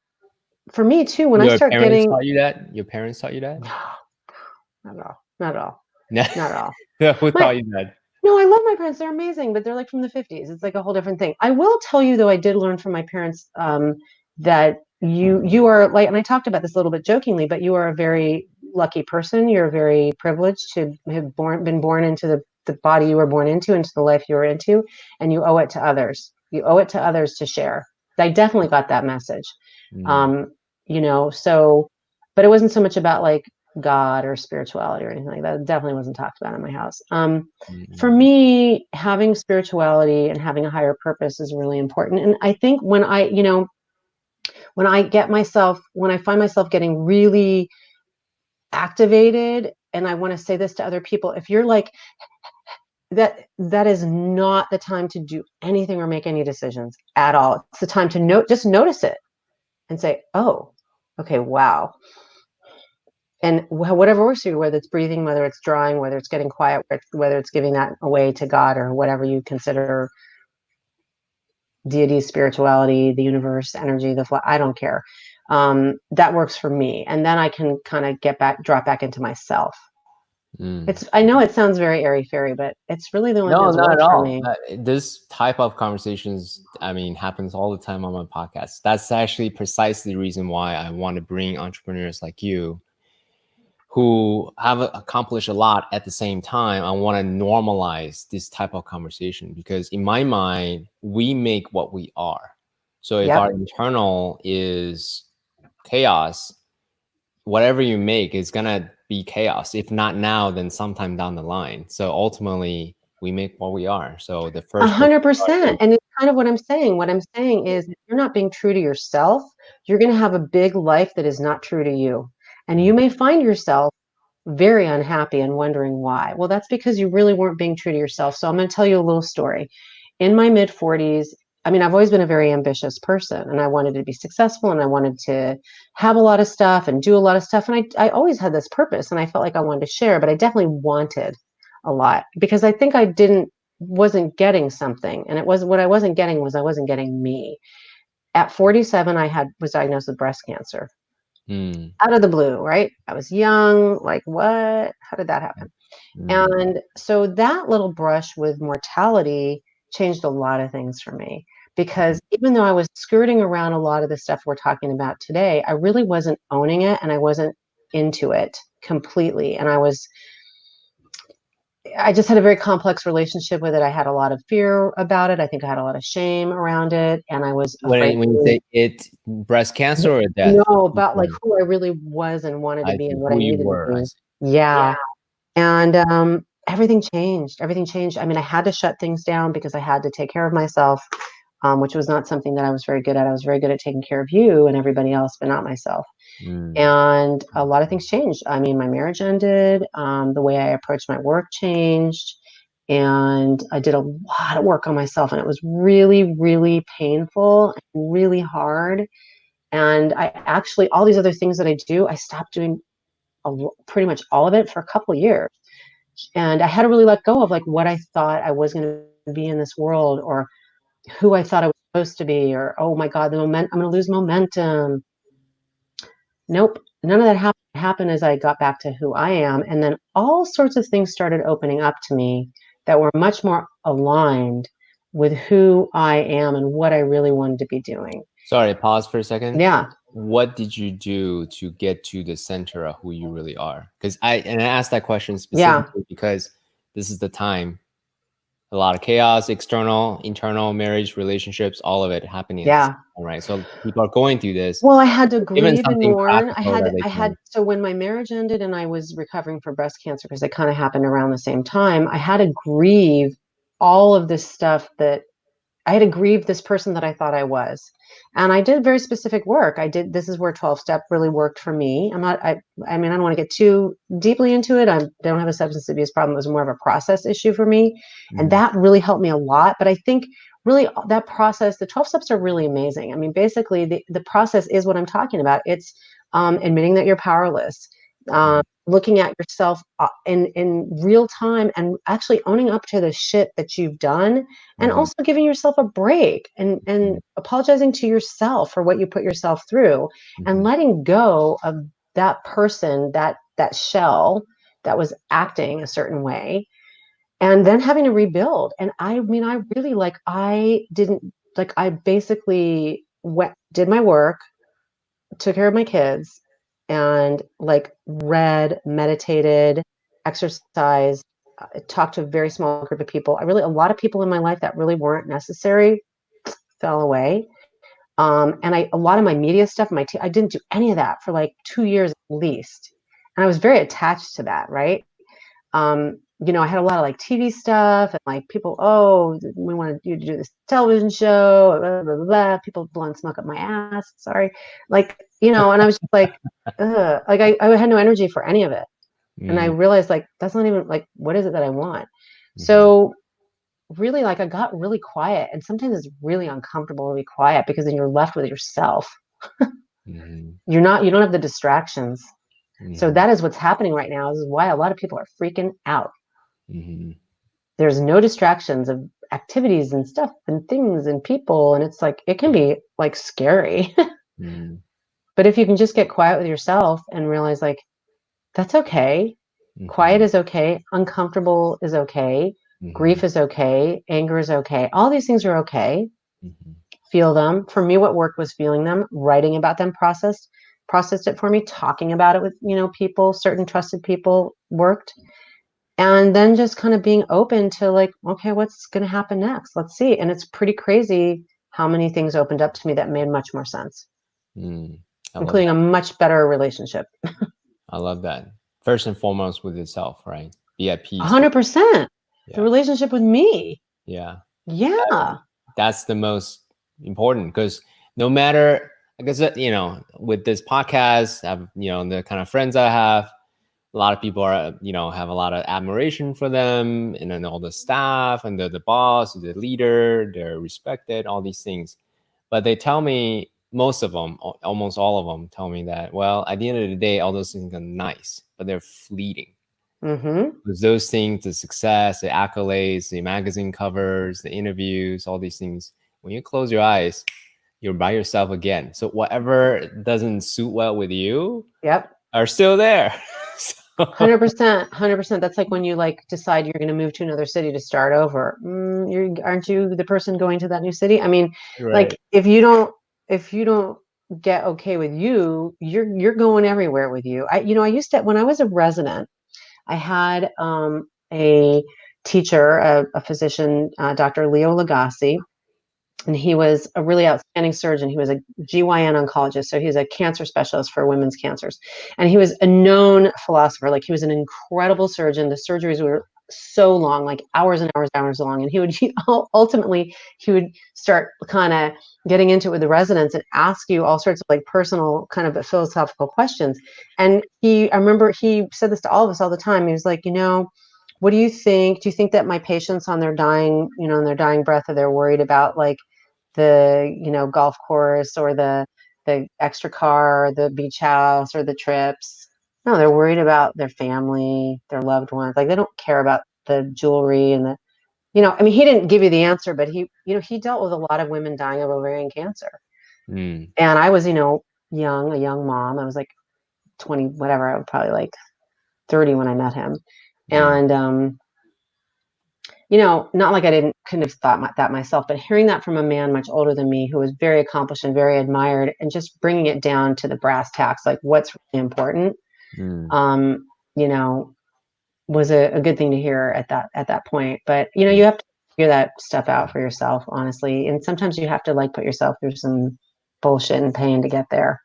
for me too, when I Your start parents getting, taught you that? Your parents taught you that? not at all, not at all, No. not at all. Who My taught you that? No, I love my parents. They're amazing, but they're like from the 50s. It's like a whole different thing. I will tell you, though, I did learn from my parents, that you are like, and I talked about this a little bit jokingly, but you are a very lucky person. You're very privileged to have been born into the body you were born into the life you were into, and you owe it to others. You owe it to others to share. I definitely got that message. Mm, Um, so, but it wasn't so much about like God or spirituality or anything like that. It definitely wasn't talked about in my house. For mm, me, having spirituality and having a higher purpose is really important. And I think when I find myself getting really activated, and I want to say this to other people, if you're like that is not the time to do anything or make any decisions at all. It's the time to just notice it and say, oh, okay, wow. And whatever works for you, whether it's breathing, whether it's drawing, whether it's getting quiet, whether it's giving that away to God or whatever you consider deity, spirituality, the universe, energy, I don't care. That works for me. And then I can kind of drop back into myself. mm. I know it sounds very airy fairy, but it's really the only thing No, that's not at worked for all. me. This type of conversations, I mean, happens all the time on my podcast. That's actually precisely the reason why I want to bring entrepreneurs like you who have accomplished a lot at the same time. I want to normalize this type of conversation because in my mind, we make what we are. So if our Yep. internal is chaos, whatever you make is gonna be chaos. If not now, then sometime down the line. So ultimately, we make what we are. So the first place to start 100%. is And it's kind of what I'm saying. What I'm saying is, if you're not being true to yourself, you're going to have a big life that is not true to you. And you may find yourself very unhappy and wondering why. Well, that's because you really weren't being true to yourself. So I'm going to tell you a little story. In my mid 40s, I mean, I've always been a very ambitious person, and I wanted to be successful, and I wanted to have a lot of stuff and do a lot of stuff. And I always had this purpose, and I felt like I wanted to share, but I definitely wanted a lot because I think wasn't getting something. And what I wasn't getting was I wasn't getting me. At 47, was diagnosed with breast cancer. Out of the blue, right? I was young, like, what? How did that happen? And so that little brush with mortality changed a lot of things for me, because even though I was skirting around a lot of the stuff we're talking about today, I really wasn't owning it, and I wasn't into it completely. And I just had a very complex relationship with it. I had a lot of fear about it. I think I had a lot of shame around it, and I was afraid. When you say it, breast cancer or death? No, about like who I really was and wanted to be and what I needed to be. Yeah. And everything changed. Everything changed. I mean, I had to shut things down because I had to take care of myself, which was not something that I was very good at. I was very good at taking care of you and everybody else, but not myself. And a lot of things changed. I mean, my marriage ended. The way I approached my work changed. And I did a lot of work on myself, and it was really, really painful and really hard. And I actually, all these other things that I do, I stopped doing pretty much all of it for a couple of years. And I had to really let go of like what I thought I was going to be in this world, or who I thought I was supposed to be, or, oh my God, I'm going to lose momentum. Nope. None of that happened as I got back to who I am. And then all sorts of things started opening up to me that were much more aligned with who I am and what I really wanted to be doing. Sorry, pause for a second. Yeah. What did you do to get to the center of who you really are? Because I asked that question specifically because this is the time. A lot of chaos, external, internal, marriage, relationships, all of it happening. Yeah. Right. So people are going through this. Well, I had to grieve and mourn. I so when my marriage ended and I was recovering from breast cancer, because it kind of happened around the same time, I had to grieve all of this stuff I had to grieve this person that I thought I was. And I did very specific work. This is where 12-step really worked for me. I mean, I don't want to get too deeply into it. I don't have a substance abuse problem. It was more of a process issue for me. And that really helped me a lot. But I think really that process, the 12 steps are really amazing. I mean, basically the process is what I'm talking about. It's admitting that you're powerless, looking at yourself in real time and actually owning up to the shit that you've done, and also giving yourself a break and apologizing to yourself for what you put yourself through, and letting go of that person, that shell that was acting a certain way, and then having to rebuild. And I mean, I really I basically did my work, took care of my kids, and like read, meditated, exercised, talked to a very small group of people. A lot of people in my life that really weren't necessary fell away. And a lot of my media stuff, I didn't do any of that for like 2 years at least. And I was very attached to that, right? I had a lot of like TV stuff and like people, oh, we wanted you to do this television show, blah, blah, blah, blah. People blowing smoke up my ass. Sorry. Like, and I was just like, ugh, like I had no energy for any of it. And I realized like, that's not even like, what is it that I want? So really, like, I got really quiet, and sometimes it's really uncomfortable to be quiet because then you're left with yourself. You don't have the distractions. So that is what's happening right now. This is why a lot of people are freaking out. There's no distractions of activities and stuff and things and people. And it's like, it can be like scary. But if you can just get quiet with yourself and realize like, that's okay. Quiet is okay. Uncomfortable is okay. Grief is okay. Anger is okay. All these things are okay. Feel them. For me, what worked was feeling them, writing about them, processed it for me, talking about it with, people, certain trusted people worked. And then just kind of being open to like, okay, what's going to happen next? Let's see. And it's pretty crazy how many things opened up to me that made much more sense, including a much better relationship. I love that. First and foremost with yourself, right? Be at peace. 100%. The relationship with me. Yeah. That's the most important, because no matter, I guess, with this podcast, the kind of friends I have, a lot of people are, have a lot of admiration for them, and then all the staff, and the boss, the leader, they're respected, all these things. But they tell me, most of them, almost all of them, tell me that, well, at the end of the day, all those things are nice, but they're fleeting. Mm-hmm. Because those things, the success, the accolades, the magazine covers, the interviews, all these things, when you close your eyes, you're by yourself again. So whatever doesn't suit well with you Yep. are still there. So, 100%, 100%. That's like when you like decide you're going to move to another city to start over. Aren't you the person going to that new city? I mean, like right. if you don't get okay with you, you're going everywhere with you. I used to, when I was a resident, I had a teacher, a physician, Dr. Leo Lagasse, and he was a really outstanding surgeon. He was a GYN oncologist, so he's a cancer specialist for women's cancers. And he was a known philosopher. Like, he was an incredible surgeon. The surgeries were so long, like hours and hours and hours long. And ultimately he would start kind of getting into it with the residents and ask you all sorts of like personal kind of philosophical questions. And I remember he said this to all of us all the time. He was like, what do you think? Do you think that my patients on their dying, on their dying breath, are they're worried about like the golf course or the extra car or the beach house or the trips? No, they're worried about their family, their loved ones. Like, they don't care about the jewelry and I mean, he didn't give you the answer, but he dealt with a lot of women dying of ovarian cancer. Mm, And I was, a young mom. I was like 20 whatever. I was probably like 30 when I met him. mm, And not like I couldn't have thought that myself, but hearing that from a man much older than me, who was very accomplished and very admired, and just bringing it down to the brass tacks, like what's really important, mm, um, you know, was a good thing to hear at that point. But mm. you have to figure that stuff out for yourself, honestly. And sometimes you have to like put yourself through some bullshit and pain to get there,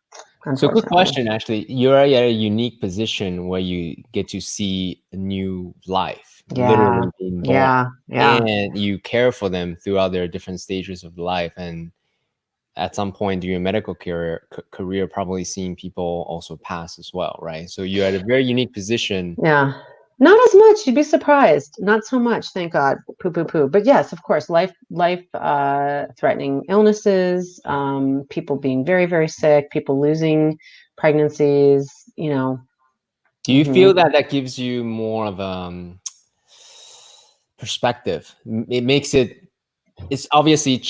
So, quick unfortunately. question, actually. You're at a unique position where you get to see a new life, Yeah, literally being born, yeah, yeah. and you care for them throughout their different stages of life. And at some point during your medical career, probably seeing people also pass as well, right? So you're at a very unique position. Yeah. Not as much. You'd be surprised. Not so much, thank God. Poo poo poo. But yes, of course, life threatening illnesses, people being very, very sick, people losing pregnancies, Do you hmm feel that that gives you more of perspective? It makes it's obviously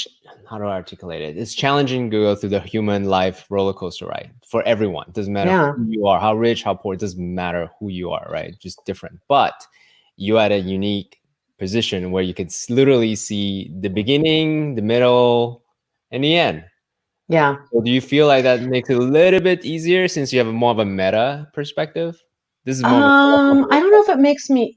how do I articulate it? It's challenging to go through the human life roller coaster ride for everyone. It doesn't matter Yeah. who you are, how rich, how poor. It doesn't matter who you are, right? Just different. But you at a unique position where you can literally see the beginning, the middle, and the end. Yeah. So do you feel like that makes it a little bit easier since you have more of a meta perspective? This is more of a I philosophical don't know if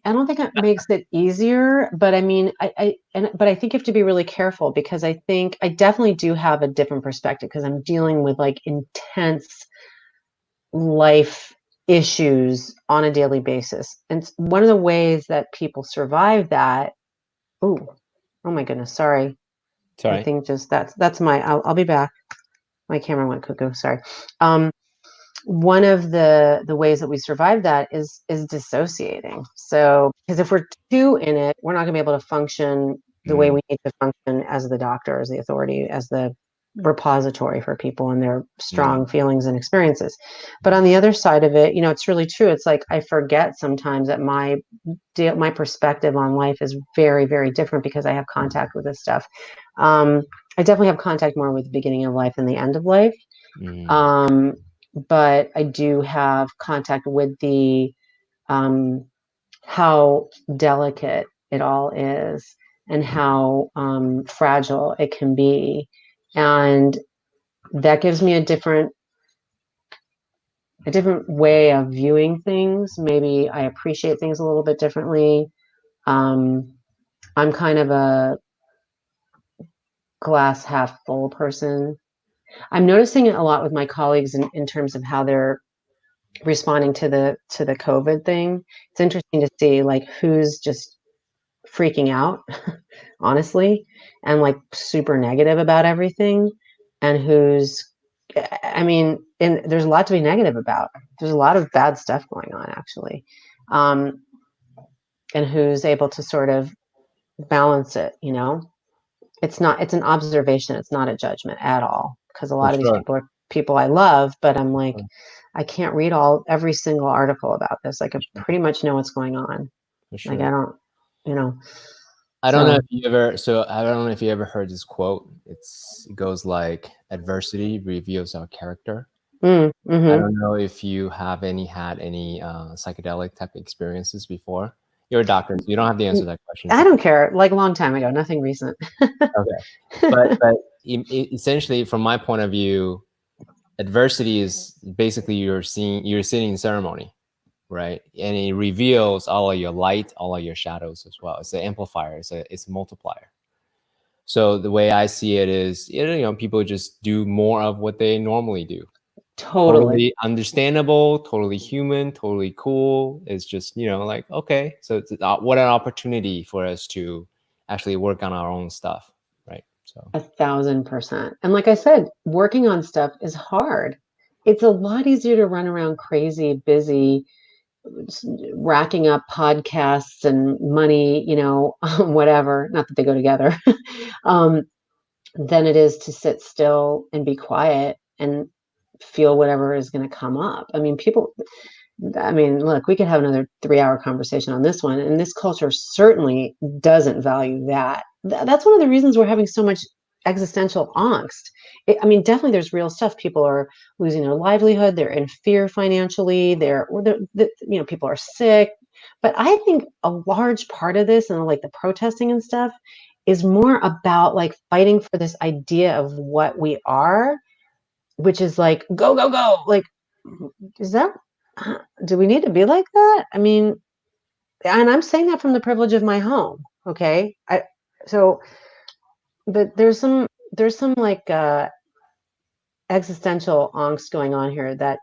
I don't think it makes it easier, but I mean, but I think you have to be really careful, because I think I definitely do have a different perspective, because I'm dealing with like intense life issues on a daily basis. And one of the ways that people survive that, oh, oh my goodness, sorry. My Sorry. thing just that's I'll be back. My camera went cuckoo. Sorry. Um, One of the ways that we survive that is dissociating. So, because if we're too in it, we're not going to be able to function the way Mm, we need to function as the doctor, as the authority, as the repository for people and their mm, strong feelings and experiences. But on the other side of it, it's really true. It's like I forget sometimes that my perspective on life is very, very different, because I have contact with this stuff. Um, I definitely have contact more with the beginning of life and the end of life. mm, Um, but I do have contact with the um, how delicate it all is, and how fragile it can be. And that gives me a different way of viewing things. Maybe I appreciate things a little bit differently. Um, I'm kind of a glass half full person. I'm noticing it a lot with my colleagues in terms of how they're responding to the COVID thing. It's interesting to see like who's just freaking out, honestly, and like super negative about everything, and who's, I mean, and there's a lot to be negative about. there's a lot of bad stuff going on, actually. And who's able to sort of balance it, it's an observation. It's not a judgment at all. Because a For lot of these sure. people are people I love, but I'm like, I can't read every single article about this. Like, I pretty much know what's going on. For Like, sure. I don't, you know, I don't know so. if you ever, so I don't know if you ever heard this quote. It goes like, adversity reveals our character. I Mm-hmm. don't know if you have had any psychedelic type experiences before. You're a doctor, so you don't have to answer that question. I don't care. Like a long time ago, nothing recent. Okay, but essentially, from my point of view, adversity is basically you're sitting in ceremony, right? And it reveals all of your light, all of your shadows as well. It's an amplifier. It's a multiplier. So the way I see it is, people just do more of what they normally do. Totally. Totally understandable, totally human, totally cool. It's just, like, okay, so what an opportunity for us to actually work on our own stuff, right? So 1,000%. And like I said, working on stuff is hard. It's a lot easier to run around crazy, busy, racking up podcasts and money, whatever. Not that they go together. um, than it is to sit still and be quiet and feel whatever is going to come up. Look, we could have another 3-hour conversation on this one, and this culture certainly doesn't value that. That's one of the reasons we're having so much existential angst. Definitely there's real stuff. People are losing their livelihood. They're in fear financially. People are sick. But I think a large part of this and like the protesting and stuff is more about like fighting for this idea of what we are, which is like, go, go, go. Like, is that, do we need to be like that? And I'm saying that from the privilege of my home. Okay. So, but there's some like, existential angst going on here that,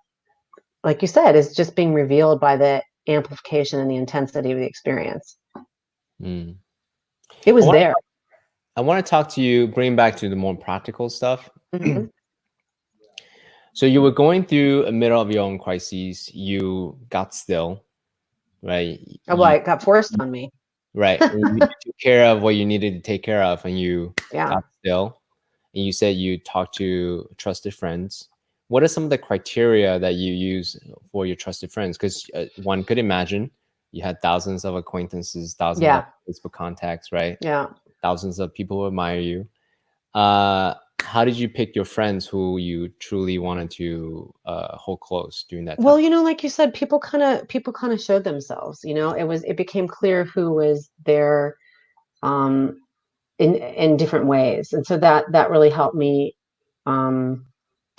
like you said, is just being revealed by the amplification and the intensity of the experience. mm. It I was want there. I want to talk to you, bring back to the more practical stuff. Mhm. So you were going through a middle of your own crises. You got still, right? Oh, well, it got forced on me. Right. And you took care of what you needed to take care of, and you Yeah. got still. And you said you talked to trusted friends. What are some of the criteria that you use for your trusted friends? Because one could imagine you had thousands of acquaintances, thousands of Yeah. Facebook contacts, right? Yeah. Thousands of people who admire you. How did you pick your friends who you truly wanted to hold close during that time? Well, like you said, people kind of showed themselves. It became clear who was there, um, in different ways, and so that really helped me, um,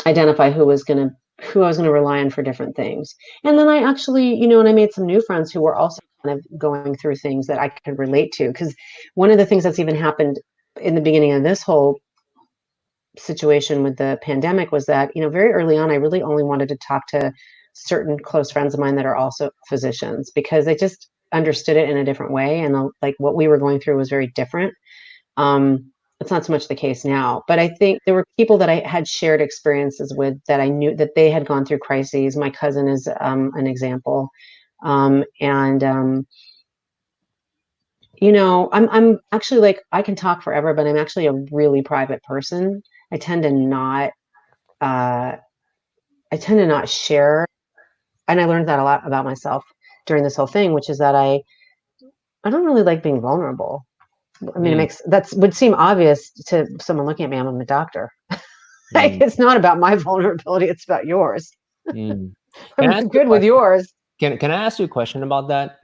identify who I was gonna rely on for different things. And then I actually, and I made some new friends who were also kind of going through things that I could relate to. Because one of the things that's even happened in the beginning of this whole situation with the pandemic was that, very early on, I really only wanted to talk to certain close friends of mine that are also physicians because they just understood it in a different way. And like what we were going through was very different. It's not so much the case now, but I think there were people that I had shared experiences with that I knew that they had gone through crises. My cousin is, an example. And I'm actually like, I can talk forever, but I'm actually a really private person. I tend to not uh, I tend to not share, and I learned that a lot about myself during this whole thing, which is that I don't really like being vulnerable. It Mm, makes that would seem obvious to someone looking at me. I'm a doctor. mm, It's not about my vulnerability; it's about yours. mm. Can I'm I ask you a good with question? yours. Can I ask you a question about that?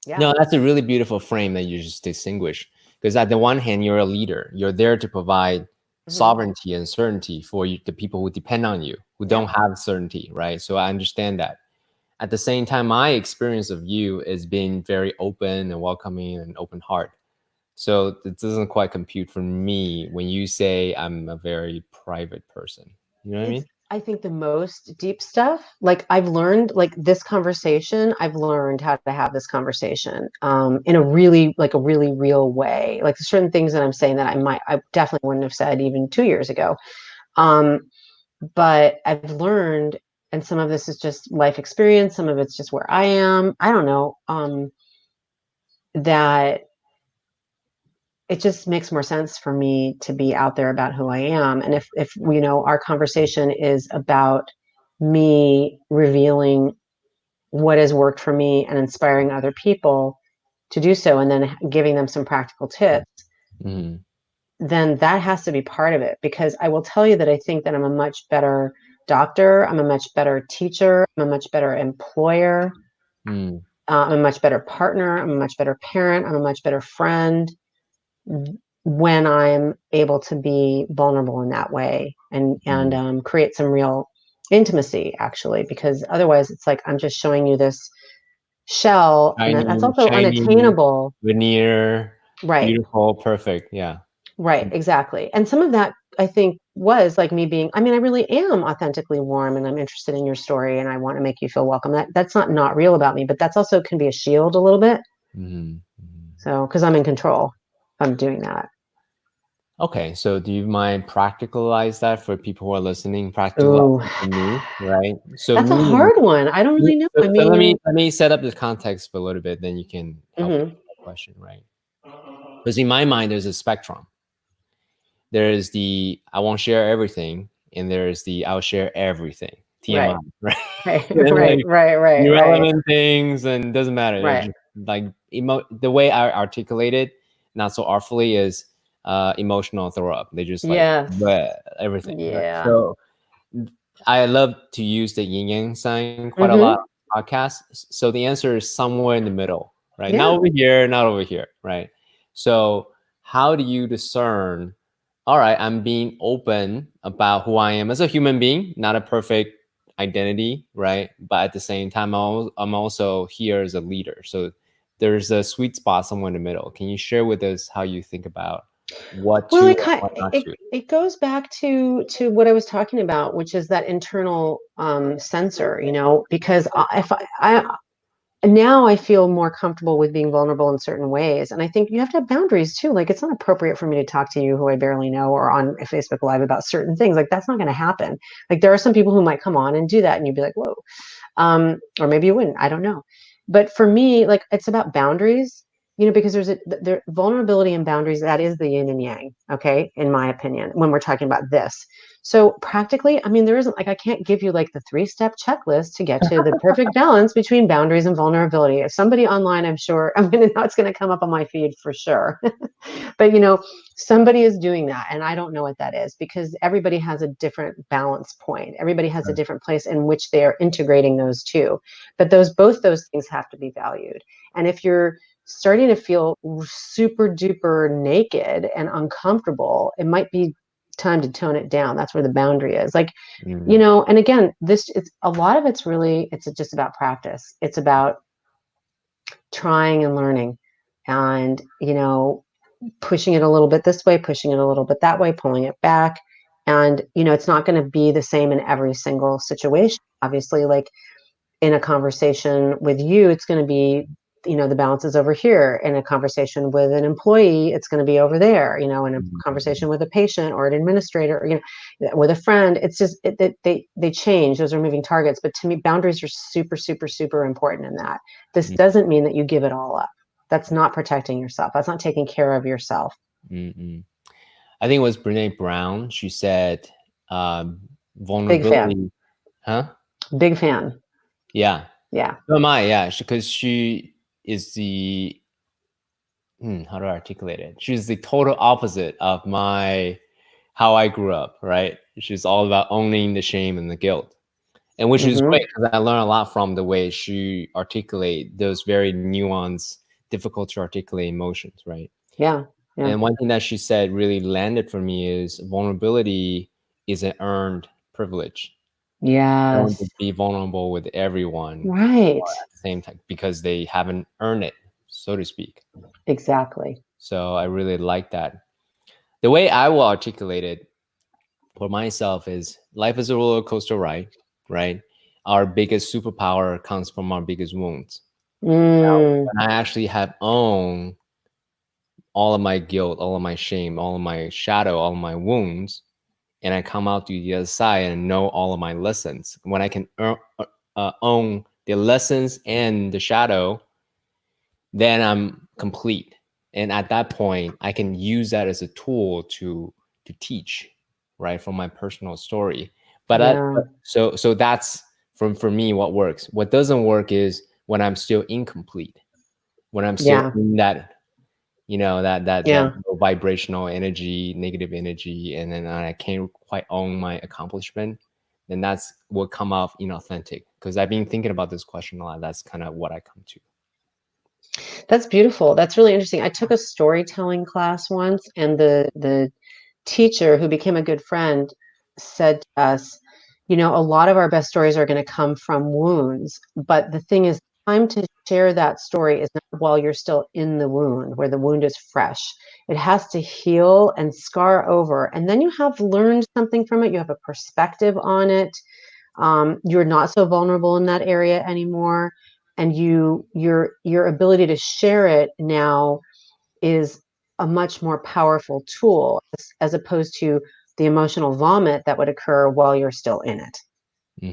Yeah. No, that's a really beautiful frame that you just distinguish. Because at the one hand, you're a leader. You're there to provide Hmm. sovereignty and certainty for the people who depend on you, who don't Yep. have certainty, right? So I understand that. At the same time, my experience of you is being very open and welcoming and open heart. So it doesn't quite compute for me when you say I'm a very private person. You know what I It's, mean? I think, the most deep stuff. Like I've learned, like this conversation, I've learned how to have this conversation, in a really real way. Like certain things that I'm saying that I definitely wouldn't have said even 2 years ago. Um, but I've learned, and some of this is just life experience, some of it's just where I am. I don't know. That it just makes more sense for me to be out there about who I am. And if our conversation is about me revealing what has worked for me and inspiring other people to do so, and then giving them some practical tips, Mm-hmm. then that has to be part of it. Because I will tell you that I think that I'm a much better doctor, I'm a much better teacher, I'm a much better employer, Mm-hmm. I'm a much better partner, I'm a much better parent, I'm a much better friend when I'm able to be vulnerable in that way, and create some real intimacy, actually, because otherwise it's like I'm just showing you this shell, and that's Shiny, also shiny, unattainable. veneer, Right, beautiful, perfect. Yeah. right, exactly. And some of that, I think, was like me being, I mean, I really am authentically warm, and I'm interested in your story, and I want to make you feel welcome. That's not real about me, but that's also can be a shield a little bit. Mm-hmm. So, because I'm in control, I'm doing that. Okay, so do you mind practicalize that for people who are listening? Ooh, Practicalize for me, right? So that's a me, hard one. I don't really know. so, I so let me mean, let me set up the context for a little bit, then you can help mhm, that question, right? Because in my mind, there's a spectrum. There's the I won't share everything, and there's the I'll share everything. right, TMI, right? right, And right, like right, right, right, irrelevant things, and doesn't matter. They're right. just like the way I articulate it, not so artfully, is emotional throw up. They just like Yes. bleh, everything, right? Yeah. So I love to use the yin yang sign quite a lot Mhm. on podcasts. So the answer is somewhere in the middle, right? Not Yeah. over here, not over here, right? So how do you discern? All right, I'm being open about who I am as a human being, not a perfect identity, right? But at the same time, I'm also here as a leader. So there's a sweet spot somewhere in the middle. Can you share with us how you think about what Well, to it and kind what not it to? it goes back to what I was talking about, which is that internal sensor, because if I now I feel more comfortable with being vulnerable in certain ways. And I think you have to have boundaries too. Like, it's not appropriate for me to talk to you who I barely know or on a Facebook Live about certain things. Like, that's not going to happen. Like, there are some people who might come on and do that, and you'd be like, whoa. Or maybe you wouldn't. I don't know. But for me, like, it's about boundaries. Because there vulnerability and boundaries. That is the yin and yang. Okay, in my opinion, when we're talking about this. So practically, I mean, there isn't like I can't give you like the 3-step checklist to get to the perfect balance between boundaries and vulnerability. If somebody online, I'm sure I'm gonna know it's gonna come up on my feed for sure. But somebody is doing that, and I don't know what that is, because everybody has a different balance point. Everybody has a different place in which they are integrating those two. But both those things have to be valued. And if you're starting to feel super duper naked and uncomfortable, it might be time to tone it down. That's where the boundary is. Like, Mm, and again, it's a lot of it's just about practice. It's about trying and learning, and pushing it a little bit this way, pushing it a little bit that way, pulling it back. And it's not going to be the same in every single situation, obviously. Like, in a conversation with you, it's going to be, the balance is over here. In a conversation with an employee, it's going to be over there. In a mm, conversation with a patient or an administrator, or, with a friend, it's just they change. Those are moving targets. But to me, boundaries are super, super, super important in that. This mm, doesn't mean that you give it all up. That's not protecting yourself. That's not taking care of yourself. mm, mm. I think it was Brene Brown. She said, um, Big fan. vulnerability, huh? Big fan. Yeah. Yeah. So am I, yeah. Because she is the, how do I articulate it? She's the total opposite of how I grew up, right? She's all about owning the shame and the guilt. And which is Hmm. great because I learned a lot from the way she articulate those very nuanced, difficult to articulate emotions, right? Yeah. Yeah. And one thing that she said really landed for me is vulnerability is an earned privilege. Don't Yes. just be vulnerable with everyone Right. at the same time because they haven't earned it, so to speak. Exactly. So I really like that. The way I will articulate it for myself is life is a roller coaster ride, right? Our biggest superpower comes from our biggest wounds. Mm. When I actually have owned all of my guilt, all of my shame, all of my shadow, all of my wounds, and I come out to the other side and know all of my lessons. When I can own the lessons and the shadow, then I'm complete. And at that point, I can use that as a tool to teach, right, from my personal story. But Yeah. so that's for me what works. What doesn't work is when I'm still incomplete, when I'm still Yeah. in that, that Yeah. low vibrational energy, negative energy, and then I can't quite own my accomplishment, then that's what come off inauthentic. Because I've been thinking about this question a lot. That's kind of what I come to. That's beautiful. That's really interesting. I took a storytelling class once, and the teacher, who became a good friend, said to us, a lot of our best stories are going to come from wounds, but the thing is, time to share that story is not while you're still in the wound, where the wound is fresh. It has to heal and scar over, and then you have learned something from it. You have a perspective on it. You're not so vulnerable in that area anymore, and your ability to share it now is a much more powerful tool, as opposed to the emotional vomit that would occur while you're still in it,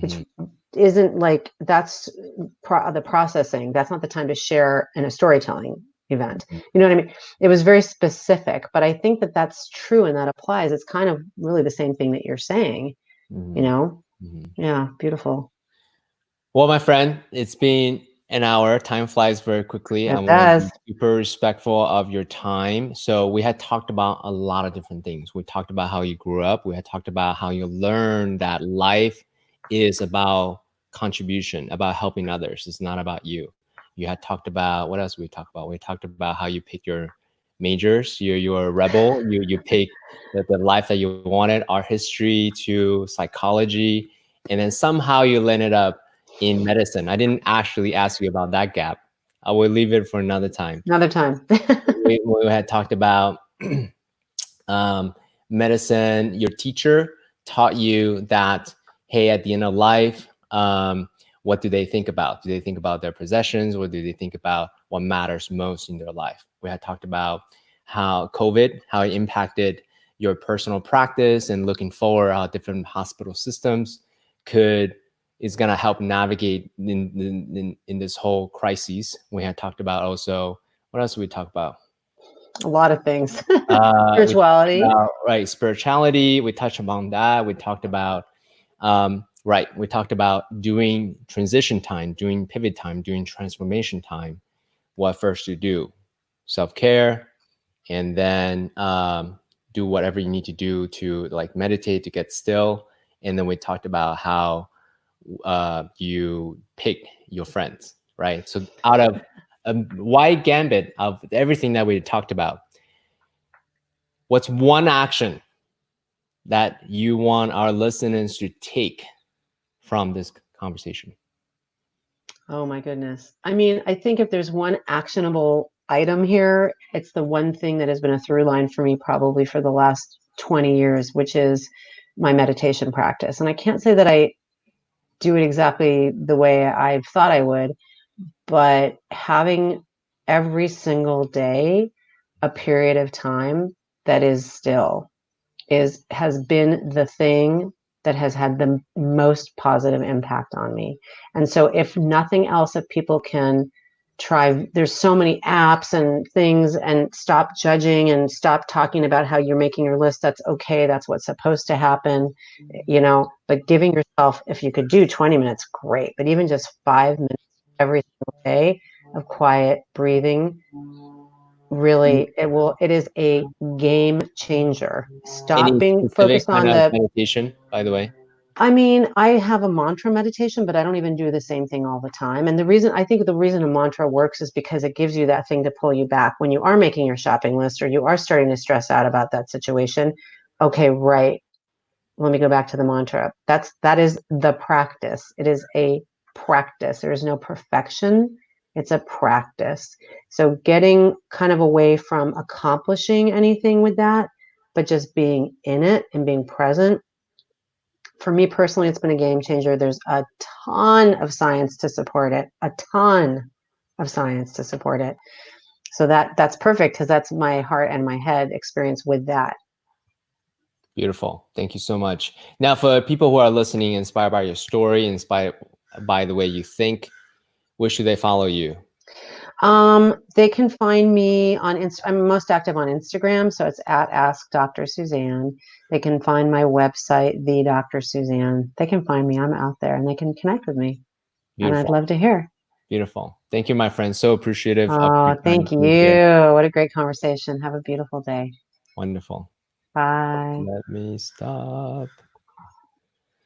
which isn't like, that's the processing. That's not the time to share in a storytelling event. You know what I mean? It was very specific, but I think that that's true and that applies. It's kind of really the same thing that you're saying, Yeah, beautiful. Well, my friend, it's been an hour. Time flies very quickly. I It want to be does. super respectful of your time. So we had talked about a lot of different things. We talked about how you grew up. We had talked about how you learned that life is about contribution, about helping others. It's not about you. You had talked about, what else we talked about? We talked about how you picked your majors. You're a rebel. You pick the life that you wanted, art history to psychology, and then somehow you landed up in medicine. I didn't actually ask you about that gap. I will leave it for another time. Another time. We had talked about medicine. Your teacher taught you that, hey, at the end of life, what do they think about? Do they think about their possessions, or do they think about what matters most in their life? We had talked about how COVID, how it impacted your personal practice, and looking forward how different hospital systems is going to help navigate in this whole crisis. We had talked about also, what else did we talk about? A lot of things. We talked Spirituality. about, right, spirituality. We touched upon that. We talked about, we talked about doing transition time, doing pivot time, doing transformation time. What first to do? Self-care, and then do whatever you need to do to like meditate, to get still. And then we talked about how you pick your friends, right? So out of a wide gambit of everything that we talked about, what's one action that you want our listeners to take from this conversation? Oh my goodness. I mean, I think if there's one actionable item here, it's the one thing that has been a through line for me probably for the last 20 years, which is my meditation practice. And I can't say that I do it exactly the way I thought I would, but having every single day a period of time that is still has been the thing that has had the most positive impact on me. And so if nothing else, if people can try, there's so many apps and things, and stop judging and stop talking about how you're making your list. That's okay. That's what's supposed to happen, but giving yourself, if you could do 20 minutes, great. But even just 5 minutes every single day of quiet breathing, really, it is a game changer. Stop Any being specific focused kind on of the, meditation, by the way? I mean, I have a mantra meditation, but I don't even do the same thing all the time. And I think the reason a mantra works is because it gives you that thing to pull you back when you are making your shopping list, or you are starting to stress out about that situation. Okay, right. Let me go back to the mantra. That is the practice. It is a practice. There is no perfection. It's a practice. So getting kind of away from accomplishing anything with that, but just being in it and being present. For me personally, it's been a game changer. There's a ton of science to support it. A ton of science to support it. So that's perfect, because that's my heart and my head experience with that. Beautiful. Thank you so much. Now, for people who are listening, inspired by your story, inspired by the way you think, where should they follow you? They can find me on I'm most active on Instagram, so it's at Ask Dr. Suzanne. They can find my website, The Dr. Suzanne. They can find me. I'm out there, and they can connect with me. And I'd Beautiful. love to hear. Beautiful. Thank you, my friend. So appreciative of Oh, your time thank you. being here. What a great conversation. Have a beautiful day. Wonderful. Bye. Let me stop.